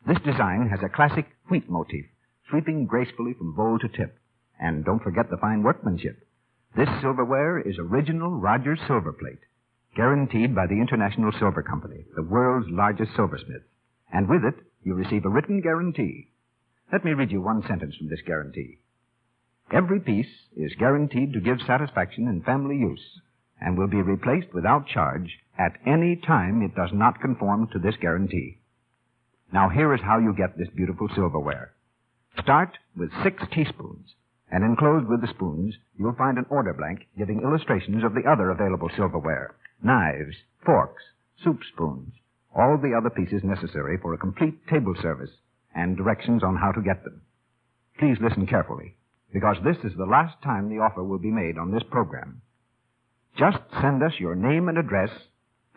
[SPEAKER 10] This design has a classic wheat motif, sweeping gracefully from bowl to tip. And don't forget the fine workmanship. This silverware is original Rogers silver plate, guaranteed by the International Silver Company, the world's largest silversmith. And with it, you receive a written guarantee. Let me read you one sentence from this guarantee. Every piece is guaranteed to give satisfaction in family use and will be replaced without charge at any time it does not conform to this guarantee. Now here is how you get this beautiful silverware. Start with 6 teaspoons, and enclosed with the spoons, you'll find an order blank giving illustrations of the other available silverware, knives, forks, soup spoons, all the other pieces necessary for a complete table service, and directions on how to get them. Please listen carefully, because this is the last time the offer will be made on this program. Just send us your name and address,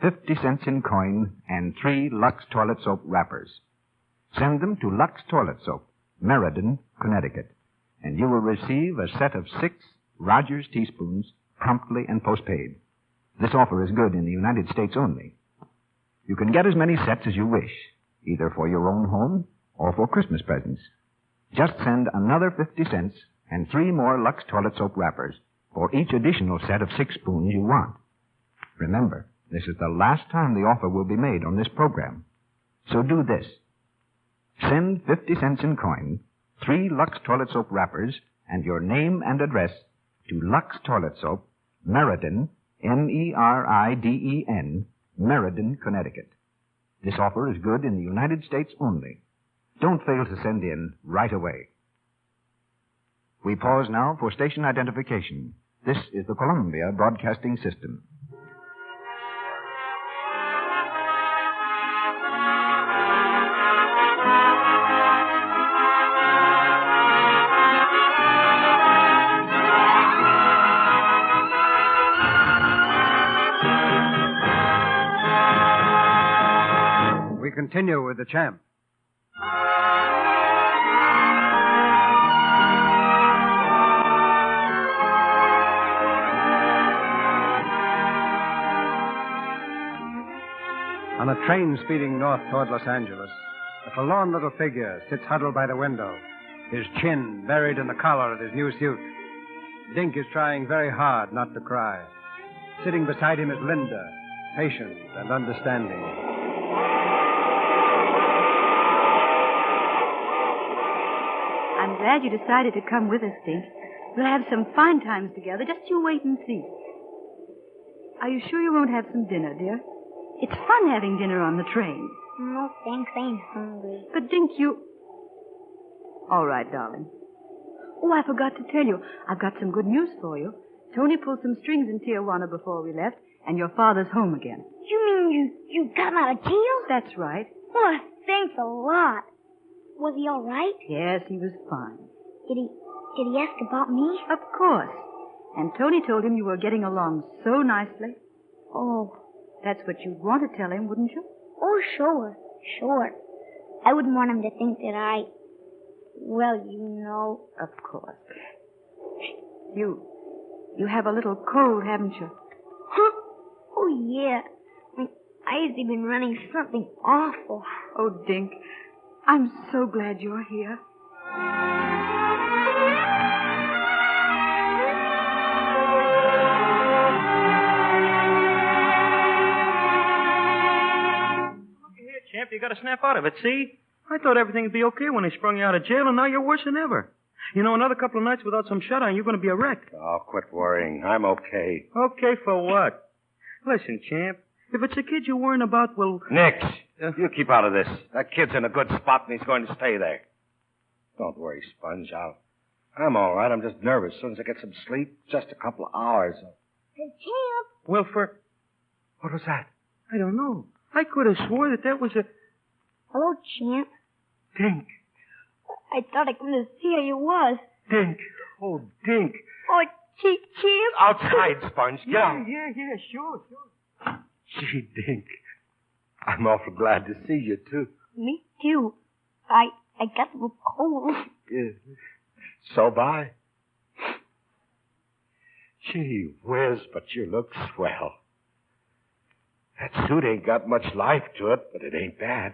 [SPEAKER 10] 50 cents in coin, and 3 Lux Toilet Soap wrappers. Send them to Lux Toilet Soap, Meriden, Connecticut, and you will receive a set of 6 Rogers teaspoons promptly and postpaid. This offer is good in the United States only. You can get as many sets as you wish, either for your own home or for Christmas presents. Just send another 50 cents and 3 more Lux Toilet Soap wrappers for each additional set of 6 spoons you want. Remember, this is the last time the offer will be made on this program. So do this. Send 50 cents in coin, 3 Lux Toilet Soap wrappers, and your name and address to Lux Toilet Soap, Meriden, Meriden, Meriden, Connecticut. This offer is good in the United States only. Don't fail to send in right away. We pause now for station identification. This is the Columbia Broadcasting System.
[SPEAKER 2] We continue with the champ. On a train speeding north toward Los Angeles, a forlorn little figure sits huddled by the window, his chin buried in the collar of his new suit. Dink is trying very hard not to cry. Sitting beside him is Linda, patient and understanding.
[SPEAKER 12] I'm glad you decided to come with us, Dink. We'll have some fine times together. Just you wait and see. Are you sure you won't have some dinner, dear? It's fun having dinner on the train.
[SPEAKER 4] No, thanks. I ain't hungry.
[SPEAKER 12] But, Dink, you... All right, darling. Oh, I forgot to tell you. I've got some good news for you. Tony pulled some strings in Tijuana before we left, and your father's home again.
[SPEAKER 4] You mean you got him out of jail?
[SPEAKER 12] That's right.
[SPEAKER 4] Well, thanks a lot. Was he all right?
[SPEAKER 12] Yes, he was fine.
[SPEAKER 4] Did he ask about me?
[SPEAKER 12] Of course. And Tony told him you were getting along so nicely.
[SPEAKER 4] Oh.
[SPEAKER 12] That's what you'd want to tell him, wouldn't you?
[SPEAKER 4] Oh, sure. I wouldn't want him to think that well, you know.
[SPEAKER 12] Of course. You have a little cold, haven't you?
[SPEAKER 4] Huh? Oh, yeah. My eyes have been running something awful.
[SPEAKER 12] Oh, Dink, I'm so glad you're here.
[SPEAKER 8] Champ, you got to snap out of it, see? I thought everything would be okay when they sprung you out of jail, and now you're worse than ever. You know, another couple of nights without some shut-eye, you're going to be a wreck.
[SPEAKER 6] Oh, quit worrying. I'm okay.
[SPEAKER 8] Okay for what? Listen, Champ, if it's a kid you're worrying about, well...
[SPEAKER 6] Nick, you keep out of this. That kid's in a good spot, and he's going to stay there. Don't worry, Sponge. I'm all right. I'm just nervous. As soon as I get some sleep, just a couple of hours.
[SPEAKER 4] Hey, Champ.
[SPEAKER 8] Wilford. What was that? I don't know. I could have swore that was a...
[SPEAKER 4] Hello, Champ.
[SPEAKER 8] Dink.
[SPEAKER 4] I thought I couldn't see how you was.
[SPEAKER 8] Dink. Oh, Dink.
[SPEAKER 4] Oh, Champ.
[SPEAKER 6] Outside, Sponge. Get out.
[SPEAKER 8] Yeah, sure.
[SPEAKER 6] Gee, Dink. I'm awful glad to see you, too.
[SPEAKER 4] Me, too. I got a little cold.
[SPEAKER 6] Yeah. So bye. Gee whiz, but you look swell. That suit ain't got much life to it, but it ain't bad.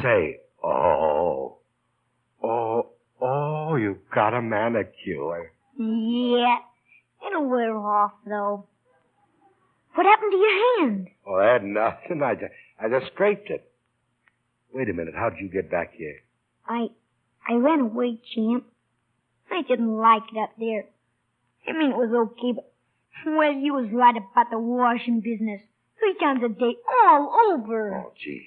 [SPEAKER 6] Say, you've got a manicure.
[SPEAKER 4] Yeah. It'll wear off, though. What happened to your hand?
[SPEAKER 6] Oh, that nothing. I just scraped it. Wait a minute. How'd you get back here?
[SPEAKER 4] I ran away, champ. I didn't like it up there. I mean, it was okay, but, well, you was right about the washing business. 3 times a day, all over.
[SPEAKER 6] Oh, gee.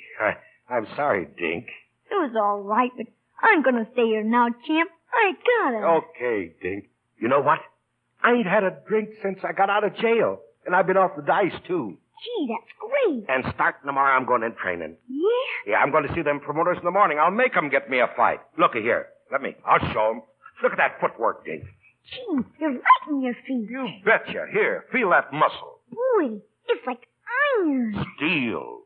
[SPEAKER 6] I'm sorry, Dink.
[SPEAKER 4] It was all right, but I'm gonna stay here now, champ. I gotta.
[SPEAKER 6] Okay, Dink. You know what? I ain't had a drink since I got out of jail. And I've been off the dice, too.
[SPEAKER 4] Gee, that's great.
[SPEAKER 6] And starting tomorrow, I'm going in training.
[SPEAKER 4] Yeah?
[SPEAKER 6] Yeah, I'm going to see them promoters in the morning. I'll make them get me a fight. Looky here. I'll show them. Look at that footwork, Dink.
[SPEAKER 4] Gee, you're right in your feet.
[SPEAKER 6] You betcha. Here, feel that muscle.
[SPEAKER 4] Boy, it's like iron.
[SPEAKER 6] Steel.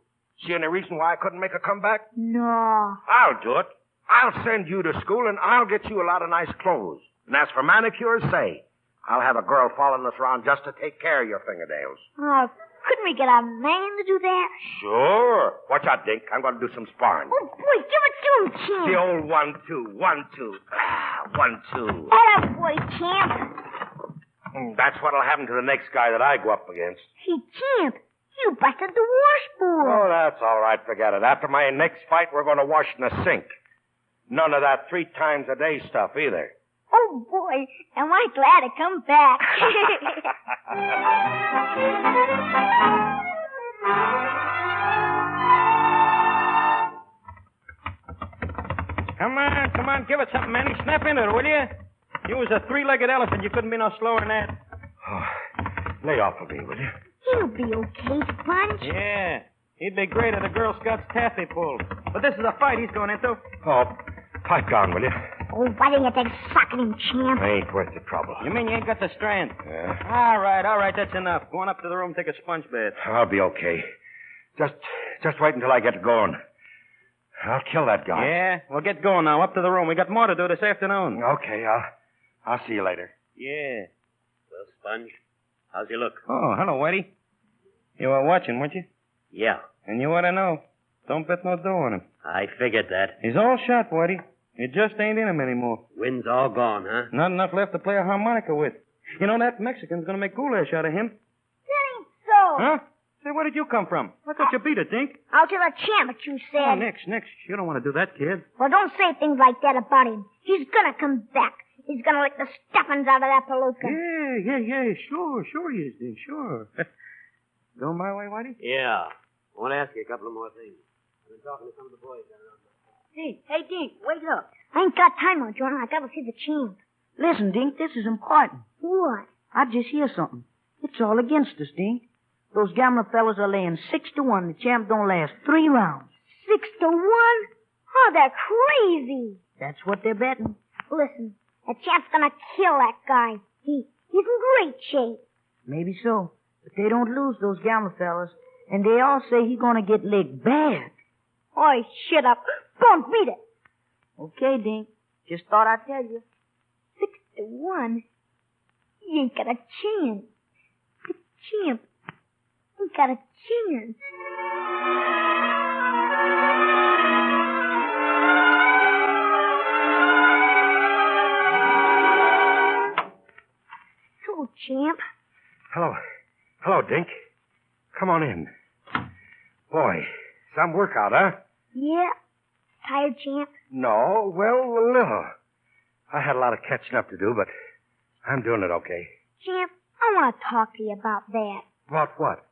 [SPEAKER 6] See any reason why I couldn't make a comeback?
[SPEAKER 4] No.
[SPEAKER 6] I'll do it. I'll send you to school, and I'll get you a lot of nice clothes. And as for manicures, say, I'll have a girl following us around just to take care of your fingernails.
[SPEAKER 4] Oh, couldn't we get a man to do that?
[SPEAKER 6] Sure. Watch out, Dink. I'm going to do some sparring.
[SPEAKER 4] Oh, boy, give it to him, champ.
[SPEAKER 6] The old 1-2, 1-2. 1-2.
[SPEAKER 4] Atta boy, champ.
[SPEAKER 6] That's what'll happen to the next guy that I go up against.
[SPEAKER 4] Hey, champ, you busted the washboard.
[SPEAKER 6] Oh, that's all right. Forget it. After my next fight, we're going to wash in the sink. None of that 3 times a day stuff either.
[SPEAKER 4] Oh, boy, am I glad to come back.
[SPEAKER 8] Come on, give it something, Manny. Snap into it, will you? You was a 3-legged elephant. You couldn't be no slower than that.
[SPEAKER 6] Oh, lay off of me, will you?
[SPEAKER 4] He'll be okay, Sponge.
[SPEAKER 8] Yeah, he'd be great at a Girl Scout's taffy pull. But this is a fight he's going into.
[SPEAKER 6] Oh, pipe down, will you?
[SPEAKER 4] Oh, why don't you take socking him, champ?
[SPEAKER 6] Ain't worth the trouble.
[SPEAKER 8] You mean you ain't got the strength?
[SPEAKER 6] Yeah.
[SPEAKER 8] All right, that's enough. Go on up to the room, take a sponge bath.
[SPEAKER 6] I'll be okay. Just wait until I get going. I'll kill that guy.
[SPEAKER 8] Yeah? Well, get going now. Up to the room. We got more to do this afternoon.
[SPEAKER 6] Okay, I'll see you later.
[SPEAKER 8] Yeah.
[SPEAKER 13] Well, Sponge, how's he look?
[SPEAKER 8] Oh, hello, Whitey. You were watching, weren't you?
[SPEAKER 13] Yeah.
[SPEAKER 8] And you ought to know. Don't bet no dough on him.
[SPEAKER 13] I figured that.
[SPEAKER 8] He's all shot, Whitey. It just ain't in him anymore.
[SPEAKER 13] Wind's all gone, huh?
[SPEAKER 8] Not enough left to play a harmonica with. You know, that Mexican's gonna make goulash out of him.
[SPEAKER 4] That ain't so.
[SPEAKER 8] Huh? Say, where did you come from? I thought you beat it, Dink.
[SPEAKER 4] I'll tell the champ what you said.
[SPEAKER 8] Oh, Nix. You don't want to do that, kid.
[SPEAKER 4] Well, don't say things like that about him. He's gonna come back. He's gonna lick the stuffings out of that palooka.
[SPEAKER 8] Yeah. Sure he is, Dink, sure. Going my way, Whitey?
[SPEAKER 13] Yeah. I want to ask you a couple of more things. I've been talking to some of the boys down around.
[SPEAKER 5] Hey, Dink, wake up.
[SPEAKER 4] I ain't got time now, Jonah. I gotta see the champ.
[SPEAKER 5] Listen, Dink, this is important.
[SPEAKER 4] What?
[SPEAKER 5] I just hear something. It's all against us, Dink. Those gambler fellas are laying 6-1. The champ don't last 3 rounds.
[SPEAKER 4] 6-1? Oh, they're crazy.
[SPEAKER 5] That's what they're betting.
[SPEAKER 4] Listen, the champ's gonna kill that guy. He's in great shape.
[SPEAKER 5] Maybe so. But they don't lose, those gambler fellas. And they all say he's gonna get licked bad.
[SPEAKER 4] Oi, shut up. Don't beat it.
[SPEAKER 5] Okay, Dink. Just thought I'd tell you.
[SPEAKER 4] 6-1? You ain't got a chance. The champ ain't got a chance. Hello, champ.
[SPEAKER 6] Hello, Dink. Come on in. Boy, some workout, huh?
[SPEAKER 4] Yeah. Tired, champ?
[SPEAKER 6] No, well, a little. I had a lot of catching up to do, but I'm doing it okay.
[SPEAKER 4] Champ, I want to talk to you about that.
[SPEAKER 6] About what?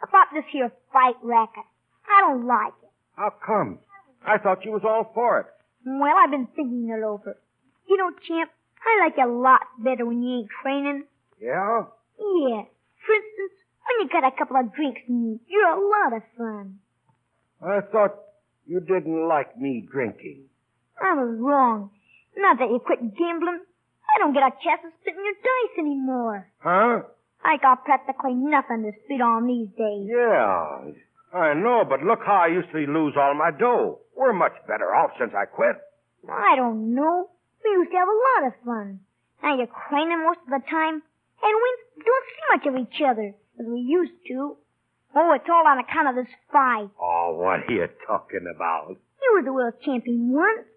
[SPEAKER 4] About this here fight racket. I don't like it.
[SPEAKER 6] How come? I thought you was all for it.
[SPEAKER 4] Well, I've been thinking it over. You know, champ, I like you a lot better when you ain't training.
[SPEAKER 6] Yeah?
[SPEAKER 4] Yeah. For instance, when you got a couple of drinks in you, you're a lot of fun.
[SPEAKER 6] I thought you didn't like me drinking.
[SPEAKER 4] I was wrong. Now that you quit gambling, I don't get a chance of spitting your dice anymore.
[SPEAKER 6] Huh?
[SPEAKER 4] I got practically nothing to spit on these days.
[SPEAKER 6] Yeah, I know, but look how I used to lose all my dough. We're much better off since I quit.
[SPEAKER 4] I don't know. We used to have a lot of fun. Now you're training most of the time, and we don't see much of each other as we used to. Oh, it's all on account of this fight.
[SPEAKER 6] Oh, what are you talking about?
[SPEAKER 4] You You were the world champion once.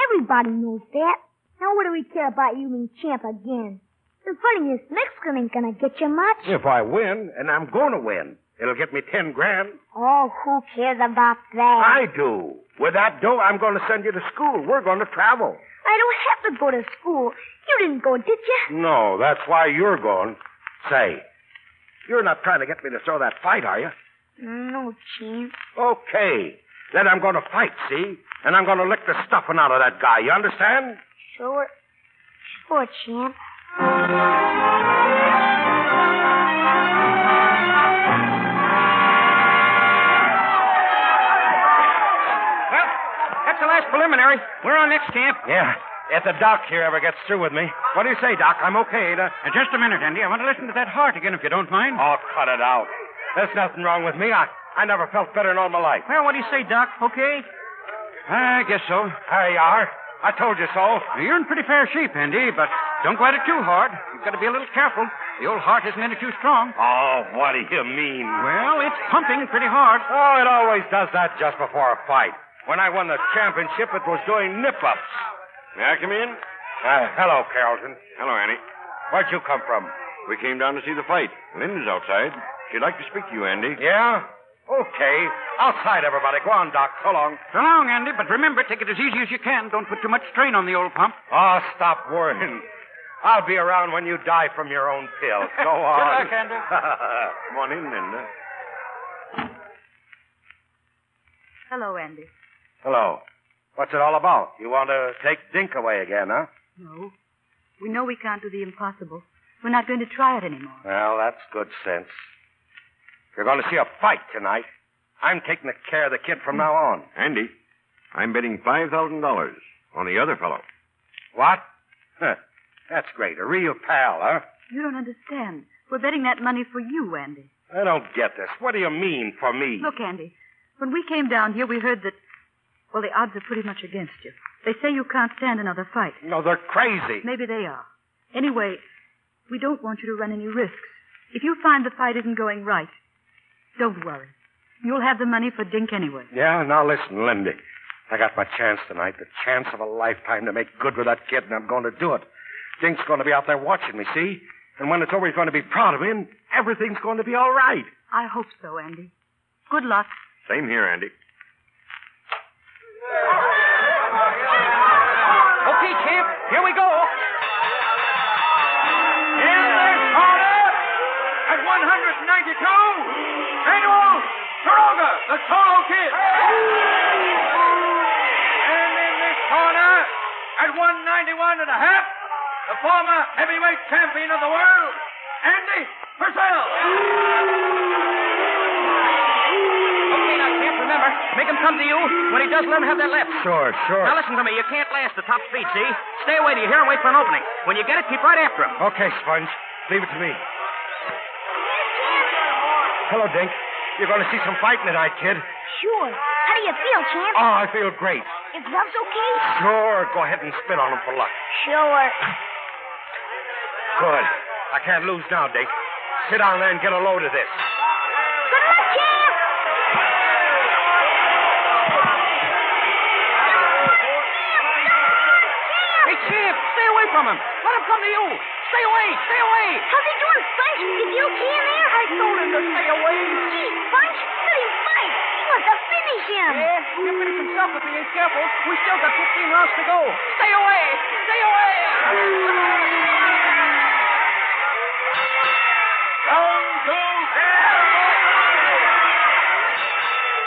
[SPEAKER 4] Everybody knows that. Now what do we care about you being champ again? The funniest Mexican ain't gonna get you much.
[SPEAKER 6] If I win, and I'm going to win, it'll get me 10 grand.
[SPEAKER 4] Oh, who cares about that?
[SPEAKER 6] I do. With that dough, I'm going to send you to school. We're going to travel.
[SPEAKER 4] I don't have to go to school. You didn't go, did you?
[SPEAKER 6] No, that's why you're going. Say, you're not trying to get me to throw that fight, are you?
[SPEAKER 4] No, champ.
[SPEAKER 6] Okay. Then I'm going to fight, see? And I'm going to lick the stuffing out of that guy. You understand?
[SPEAKER 4] Sure. Sure, champ.
[SPEAKER 7] Well, that's the last preliminary. We're on next, champ.
[SPEAKER 6] Yeah. If the doc here ever gets through with me. What do you say, Doc? I'm okay, ain't I?
[SPEAKER 7] Just a minute, Andy. I want to listen to that heart again, if you don't mind.
[SPEAKER 6] Oh, cut it out. There's nothing wrong with me. I never felt better in all my life.
[SPEAKER 7] Well, what do you say, Doc? Okay? I guess so.
[SPEAKER 6] There you are. I told you so.
[SPEAKER 7] You're in pretty fair shape, Andy, but don't go at it too hard. You've got to be a little careful. The old heart isn't any too strong.
[SPEAKER 6] Oh, what do you mean?
[SPEAKER 7] Well, it's pumping pretty hard.
[SPEAKER 6] Oh, it always does that just before a fight. When I won the championship, it was doing nip-ups.
[SPEAKER 9] May I come in?
[SPEAKER 6] Hello, Carrollton.
[SPEAKER 9] Hello, Annie.
[SPEAKER 6] Where'd you come from?
[SPEAKER 9] We came down to see the fight. Linda's outside. She'd like to speak to you, Andy.
[SPEAKER 6] Yeah? Okay. Outside, everybody. Go on, Doc. So long.
[SPEAKER 7] So long, Andy, but remember, take it as easy as you can. Don't put too much strain on the old pump.
[SPEAKER 6] Oh, stop worrying. I'll be around when you die from your own pill. Go on.
[SPEAKER 7] Good luck, Andy.
[SPEAKER 9] Come on in, Linda.
[SPEAKER 12] Hello, Andy.
[SPEAKER 6] Hello. What's it all about? You want to take Dink away again, huh?
[SPEAKER 12] No. We know we can't do the impossible. We're not going to try it anymore.
[SPEAKER 6] Well, that's good sense. You're going to see a fight tonight. I'm taking care of the kid from now on.
[SPEAKER 9] Andy, I'm betting $5,000 on the other fellow.
[SPEAKER 6] What? Huh. That's great. A real pal, huh?
[SPEAKER 12] You don't understand. We're betting that money for you, Andy.
[SPEAKER 6] I don't get this. What do you mean, for me?
[SPEAKER 12] Look, Andy, when we came down here, we heard that, well, the odds are pretty much against you. They say you can't stand another fight.
[SPEAKER 6] No, they're crazy.
[SPEAKER 12] Maybe they are. Anyway, we don't want you to run any risks. If you find the fight isn't going right, don't worry. You'll have the money for Dink anyway.
[SPEAKER 6] Yeah, now listen, Lindy. I got my chance tonight, the chance of a lifetime to make good with that kid, and I'm going to do it. Dink's going to be out there watching me, see? And when it's over, he's going to be proud of me, and everything's going to be all right.
[SPEAKER 12] I hope so, Andy. Good luck.
[SPEAKER 9] Same here, Andy.
[SPEAKER 7] Okay, champ. Here we go. In this corner, at 192, Manuel Taronga, the Toro Kid. And in this corner, at 191 and a half, the former heavyweight champion of the world, Andy Purcell. Okay, now, champ, remember, make him come to you. When he does, let him have that left.
[SPEAKER 6] Sure.
[SPEAKER 7] Now, listen to me. You can't last the top speed, see? Stay away till you hear him wait for an opening. When you get it, keep right after him.
[SPEAKER 6] Okay, Sponge. Leave it to me. Hello, Dink. You're going to see some fighting tonight, kid.
[SPEAKER 4] Sure. How do you feel, champ?
[SPEAKER 6] Oh, I feel great.
[SPEAKER 4] Your gloves okay?
[SPEAKER 6] Sure. Go ahead and spit on them for luck.
[SPEAKER 4] Sure.
[SPEAKER 6] Good. I can't lose now, Dink. Sit down there and get a load of this.
[SPEAKER 4] Good luck, champ!
[SPEAKER 7] Hey, champ, stay away from him. Let him come to you. Stay away. Stay away.
[SPEAKER 4] How's he doing, Sponge? Is he okay in there?
[SPEAKER 7] I told him to stay away.
[SPEAKER 4] Gee, Sponge, let him fight. He wants to finish him.
[SPEAKER 7] Yeah, he'll finish himself if he ain't careful. We still got 15 rounds to go. Stay away. Stay away. Round two.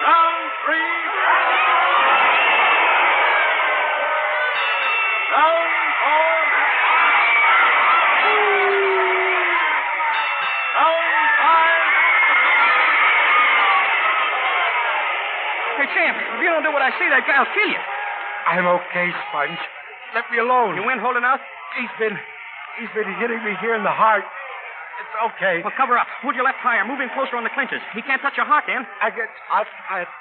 [SPEAKER 7] Round three. Round four. Round five. Hey, champ, if you don't do what I say, that guy'll kill you.
[SPEAKER 6] I'm okay, Sponge. Let me alone.
[SPEAKER 7] You win holding out?
[SPEAKER 6] He's been hitting me here in the heart. It's okay.
[SPEAKER 7] Well, cover up. Hold your left higher. Move in closer on the clinches. He can't touch your heart, then.
[SPEAKER 6] I'll try it.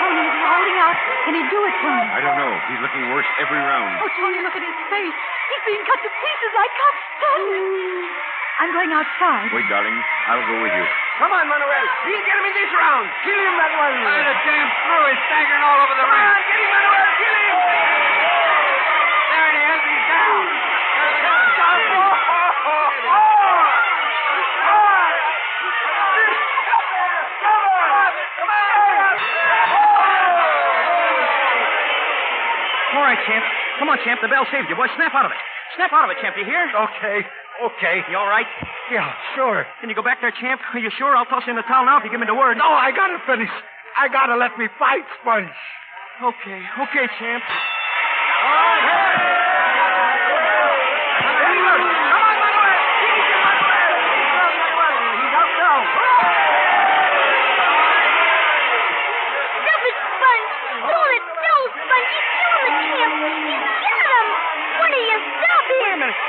[SPEAKER 12] Tony, is he holding out? Can he do it, Tony?
[SPEAKER 9] I don't know. He's looking worse every round.
[SPEAKER 12] Oh, Tony, look at his face. He's being cut to pieces like cotton. I'm going outside.
[SPEAKER 9] Wait, darling. I'll go with you.
[SPEAKER 6] Come on, Manuel. We'll get him in this round. Kill him, that one.
[SPEAKER 7] The damn screw is staggering all over the ring.
[SPEAKER 6] Come on, get him, Manuel. Kill him.
[SPEAKER 7] There it is. He's down.
[SPEAKER 8] All right, champ. Come on, champ. The bell saved you, boy. Snap out of it. Snap out of it, champ. You hear?
[SPEAKER 6] Okay.
[SPEAKER 8] You all right?
[SPEAKER 6] Yeah, sure.
[SPEAKER 8] Can you go back there, champ? Are you sure? I'll toss you in the towel now if you give me the word.
[SPEAKER 6] No, I gotta finish. I gotta let me fight, Sponge.
[SPEAKER 8] Okay, champ.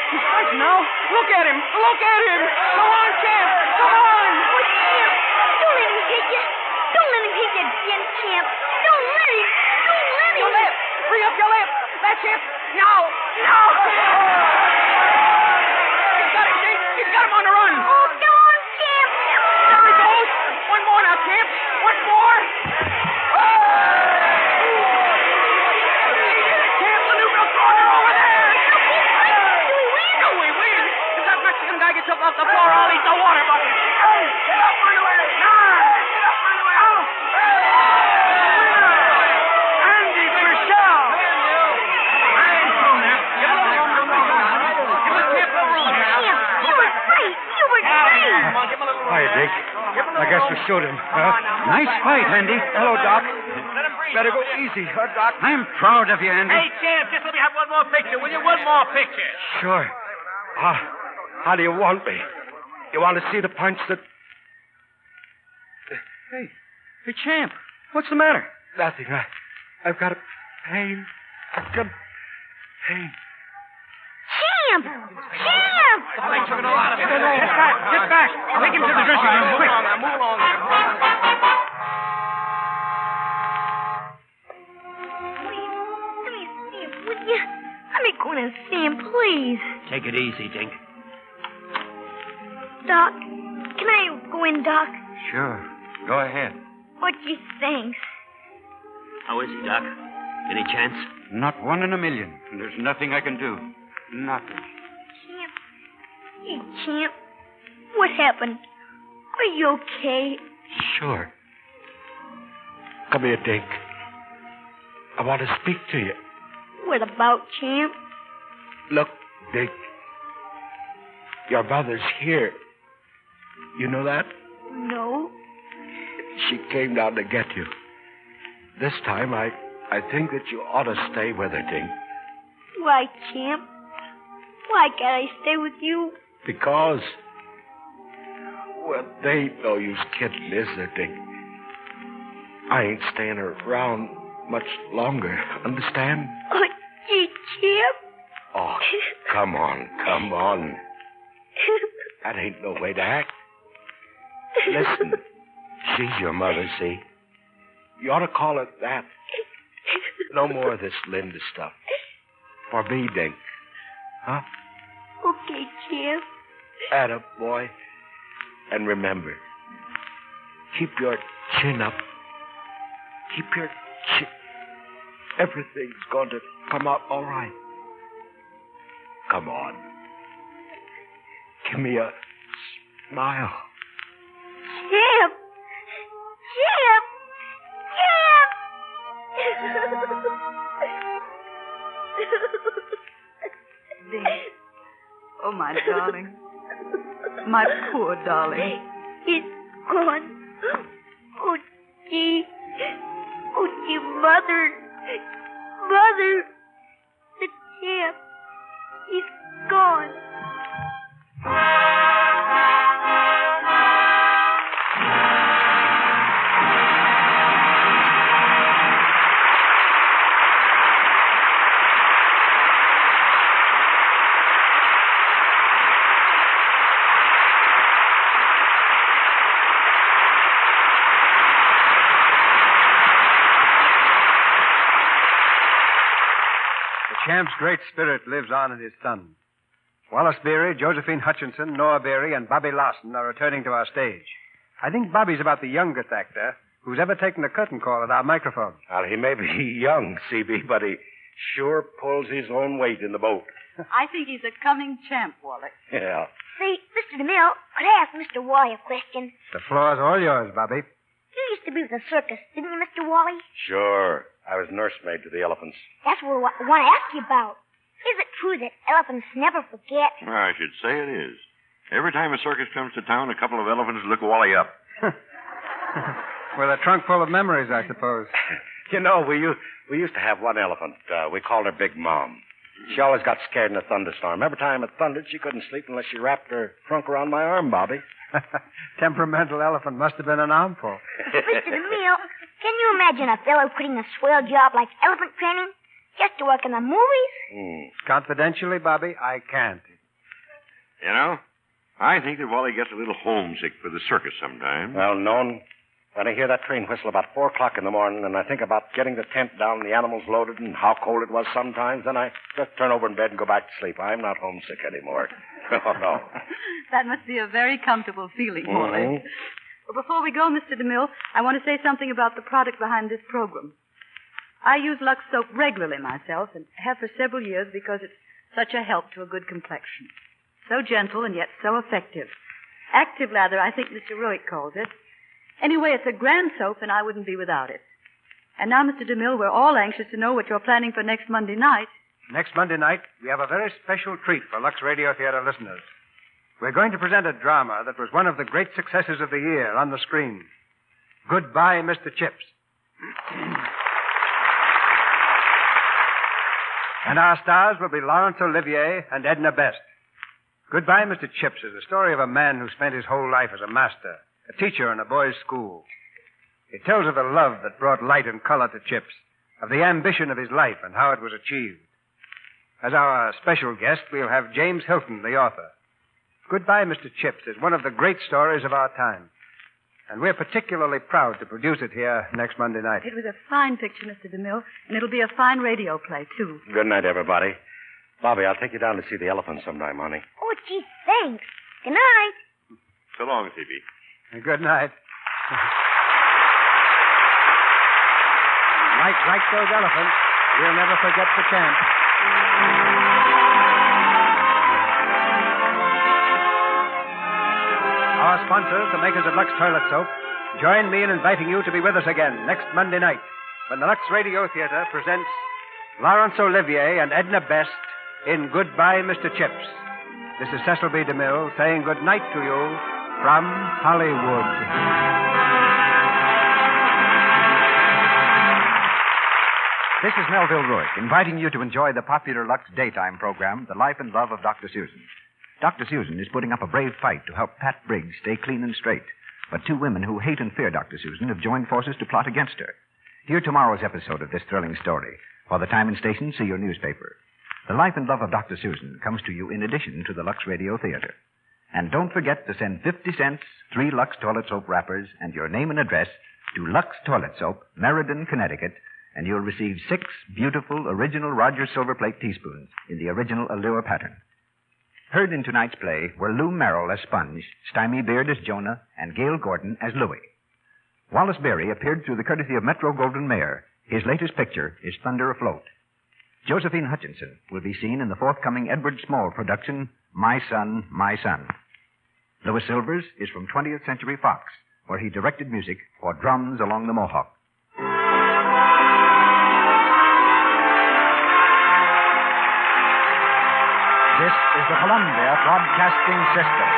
[SPEAKER 8] He's fighting now. Look at him. Go on, champ. Come on.
[SPEAKER 4] Oh, Champ, don't let him hit you. Don't let him hit you again, Champ. Don't let him.
[SPEAKER 8] Your left. Free up your left. That's it. Now. He's got him, Dick. He's got him on the run.
[SPEAKER 4] Oh, go on, Champ.
[SPEAKER 8] There he goes. One more now, champ. One more. Champ, the neutral corner over there. Do we win? If that Mexican guy gets up off the floor, I'll eat the water bucket. Get up, Manuel. Andy Purcell.
[SPEAKER 2] Hiya, Dick. I guess we showed him, huh?
[SPEAKER 14] Nice fight, Andy.
[SPEAKER 2] Hello, Doc. Better go easy, huh, Doc?
[SPEAKER 14] I'm proud of you, Andy.
[SPEAKER 7] Hey, champ, just let me have one more picture. Will you? One more picture.
[SPEAKER 2] Sure. How do you want me? You want to see the punch that...
[SPEAKER 8] Hey, champ. What's the matter?
[SPEAKER 2] Nothing. I've got a pain. I've got pain.
[SPEAKER 4] Champ!
[SPEAKER 7] I took a lot of it.
[SPEAKER 8] Get back. Take him to the dressing room, quick.
[SPEAKER 7] Move along there.
[SPEAKER 4] Would you? Let me go in and see him, please.
[SPEAKER 13] Take it easy, Dink.
[SPEAKER 4] Doc, can I go in, Doc?
[SPEAKER 14] Sure. Go ahead.
[SPEAKER 4] What do you think?
[SPEAKER 13] How is he, Doc? Any chance?
[SPEAKER 14] Not one in a million. And there's nothing I can do. Nothing.
[SPEAKER 4] Champ. Hey, Champ. What happened? Are you okay?
[SPEAKER 2] Sure. Come here, Dink. I want to speak to you.
[SPEAKER 4] What about, Champ?
[SPEAKER 2] Look, Dink. Your mother's here. You know that?
[SPEAKER 4] No.
[SPEAKER 2] She came down to get you. This time, I think that you ought to stay with her, Dink.
[SPEAKER 4] Why, Champ? Why can't I stay with you?
[SPEAKER 2] Because... Well, they ain't no use kidding, is there, Dink? I ain't staying around much longer, understand?
[SPEAKER 4] Oh, gee, Champ.
[SPEAKER 2] Oh, come on. That ain't no way to act. Listen, she's your mother, see? You ought to call it that. No more of this Linda stuff. For me, Dink. Huh?
[SPEAKER 4] Okay, Champ.
[SPEAKER 2] Atta boy. And remember, keep your chin up. Keep your chin. Everything's going to come out all right. Come on. Give me a smile.
[SPEAKER 4] Champ!
[SPEAKER 12] Dick. Oh, my darling. My poor darling.
[SPEAKER 4] He's gone. Oh, gee. Mother. The champ. He's gone.
[SPEAKER 2] The champ's great spirit lives on in his son. Wallace Beery, Josephine Hutchinson, Noah Beery, and Bobby Lawson are returning to our stage. I think Bobby's about the youngest actor who's ever taken a curtain call at our microphone.
[SPEAKER 6] Well, he may be young, CB, but he sure pulls his own weight in the boat.
[SPEAKER 12] I think he's a coming champ, Wally.
[SPEAKER 6] Yeah.
[SPEAKER 4] Say, Mr. DeMille, could I ask Mr. Wally a question?
[SPEAKER 2] The floor's all yours, Bobby.
[SPEAKER 4] You used to be with the circus, didn't you, Mr. Wally?
[SPEAKER 6] Sure. I was nursemaid to the elephants.
[SPEAKER 4] That's what I want to ask you about. Is it true that elephants never forget?
[SPEAKER 9] I should say it is. Every time a circus comes to town, a couple of elephants look Wally up.
[SPEAKER 2] With a trunk full of memories, I suppose.
[SPEAKER 6] You know, we used to have one elephant. We called her Big Mom. She always got scared in a thunderstorm. Every time it thundered, she couldn't sleep unless she wrapped her trunk around my arm, Bobby.
[SPEAKER 2] Temperamental elephant must have been an armful.
[SPEAKER 4] Mr. DeMille, can you imagine a fellow quitting a swell job like elephant training just to work in the movies?
[SPEAKER 2] Confidentially, Bobby, I can't.
[SPEAKER 9] You know, I think that Wally gets a little homesick for the circus sometimes.
[SPEAKER 6] Well, known. When I hear that train whistle about 4 o'clock in the morning, and I think about getting the tent down and the animals loaded and how cold it was sometimes, then I just turn over in bed and go back to sleep. I'm not homesick anymore. Oh, no.
[SPEAKER 12] That must be a very comfortable feeling, Wally. Well, before we go, Mr. DeMille, I want to say something about the product behind this program. I use Lux soap regularly myself, and have for several years because it's such a help to a good complexion. So gentle and yet so effective. Active lather, I think Mr. Roick calls it. Anyway, it's a grand soap, and I wouldn't be without it. And now, Mr. DeMille, we're all anxious to know what you're planning for next Monday night.
[SPEAKER 2] Next Monday night, we have a very special treat for Lux Radio Theater listeners. We're going to present a drama that was one of the great successes of the year on the screen. Goodbye, Mr. Chips. And our stars will be Laurence Olivier and Edna Best. Goodbye, Mr. Chips is the story of a man who spent his whole life as a master, a teacher in a boys' school. It tells of the love that brought light and color to Chips, of the ambition of his life and how it was achieved. As our special guest, we'll have James Hilton, the author. Goodbye, Mr. Chips is one of the great stories of our time. And we're particularly proud to produce it here next Monday night.
[SPEAKER 12] It was a fine picture, Mr. DeMille, and it'll be a fine radio play, too.
[SPEAKER 6] Good night, everybody. Bobby, I'll take you down to see the elephant sometime, honey.
[SPEAKER 4] Oh, gee, thanks. Good night.
[SPEAKER 9] So long, CB.
[SPEAKER 2] Good night. Like those elephants, we'll never forget the champ. Our sponsors, the makers of Lux Toilet Soap, join me in inviting you to be with us again next Monday night when the Lux Radio Theater presents Laurence Olivier and Edna Best in Goodbye, Mr. Chips. This is Cecil B. DeMille saying good night to you from Hollywood.
[SPEAKER 10] This is Melville Roick, inviting you to enjoy the popular Lux daytime program, The Life and Love of Dr. Susan. Dr. Susan is putting up a brave fight to help Pat Briggs stay clean and straight. But two women who hate and fear Dr. Susan have joined forces to plot against her. Hear tomorrow's episode of this thrilling story. For the time and station, see your newspaper. The Life and Love of Dr. Susan comes to you in addition to the Lux Radio Theater. And don't forget to send 50 cents, 3 Lux Toilet Soap wrappers, and your name and address to Lux Toilet Soap, Meriden, Connecticut, and you'll receive 6 beautiful original Rogers silver plate teaspoons in the original Allure pattern. Heard in tonight's play were Lou Merrill as Sponge, Stymie Beard as Jonah, and Gail Gordon as Louie. Wallace Beery appeared through the courtesy of Metro-Goldwyn-Mayer. His latest picture is Thunder Afloat. Josephine Hutchinson will be seen in the forthcoming Edward Small production, My Son, My Son. Louis Silvers is from 20th Century Fox, where he directed music for Drums Along the Mohawk. This is the Columbia Broadcasting System.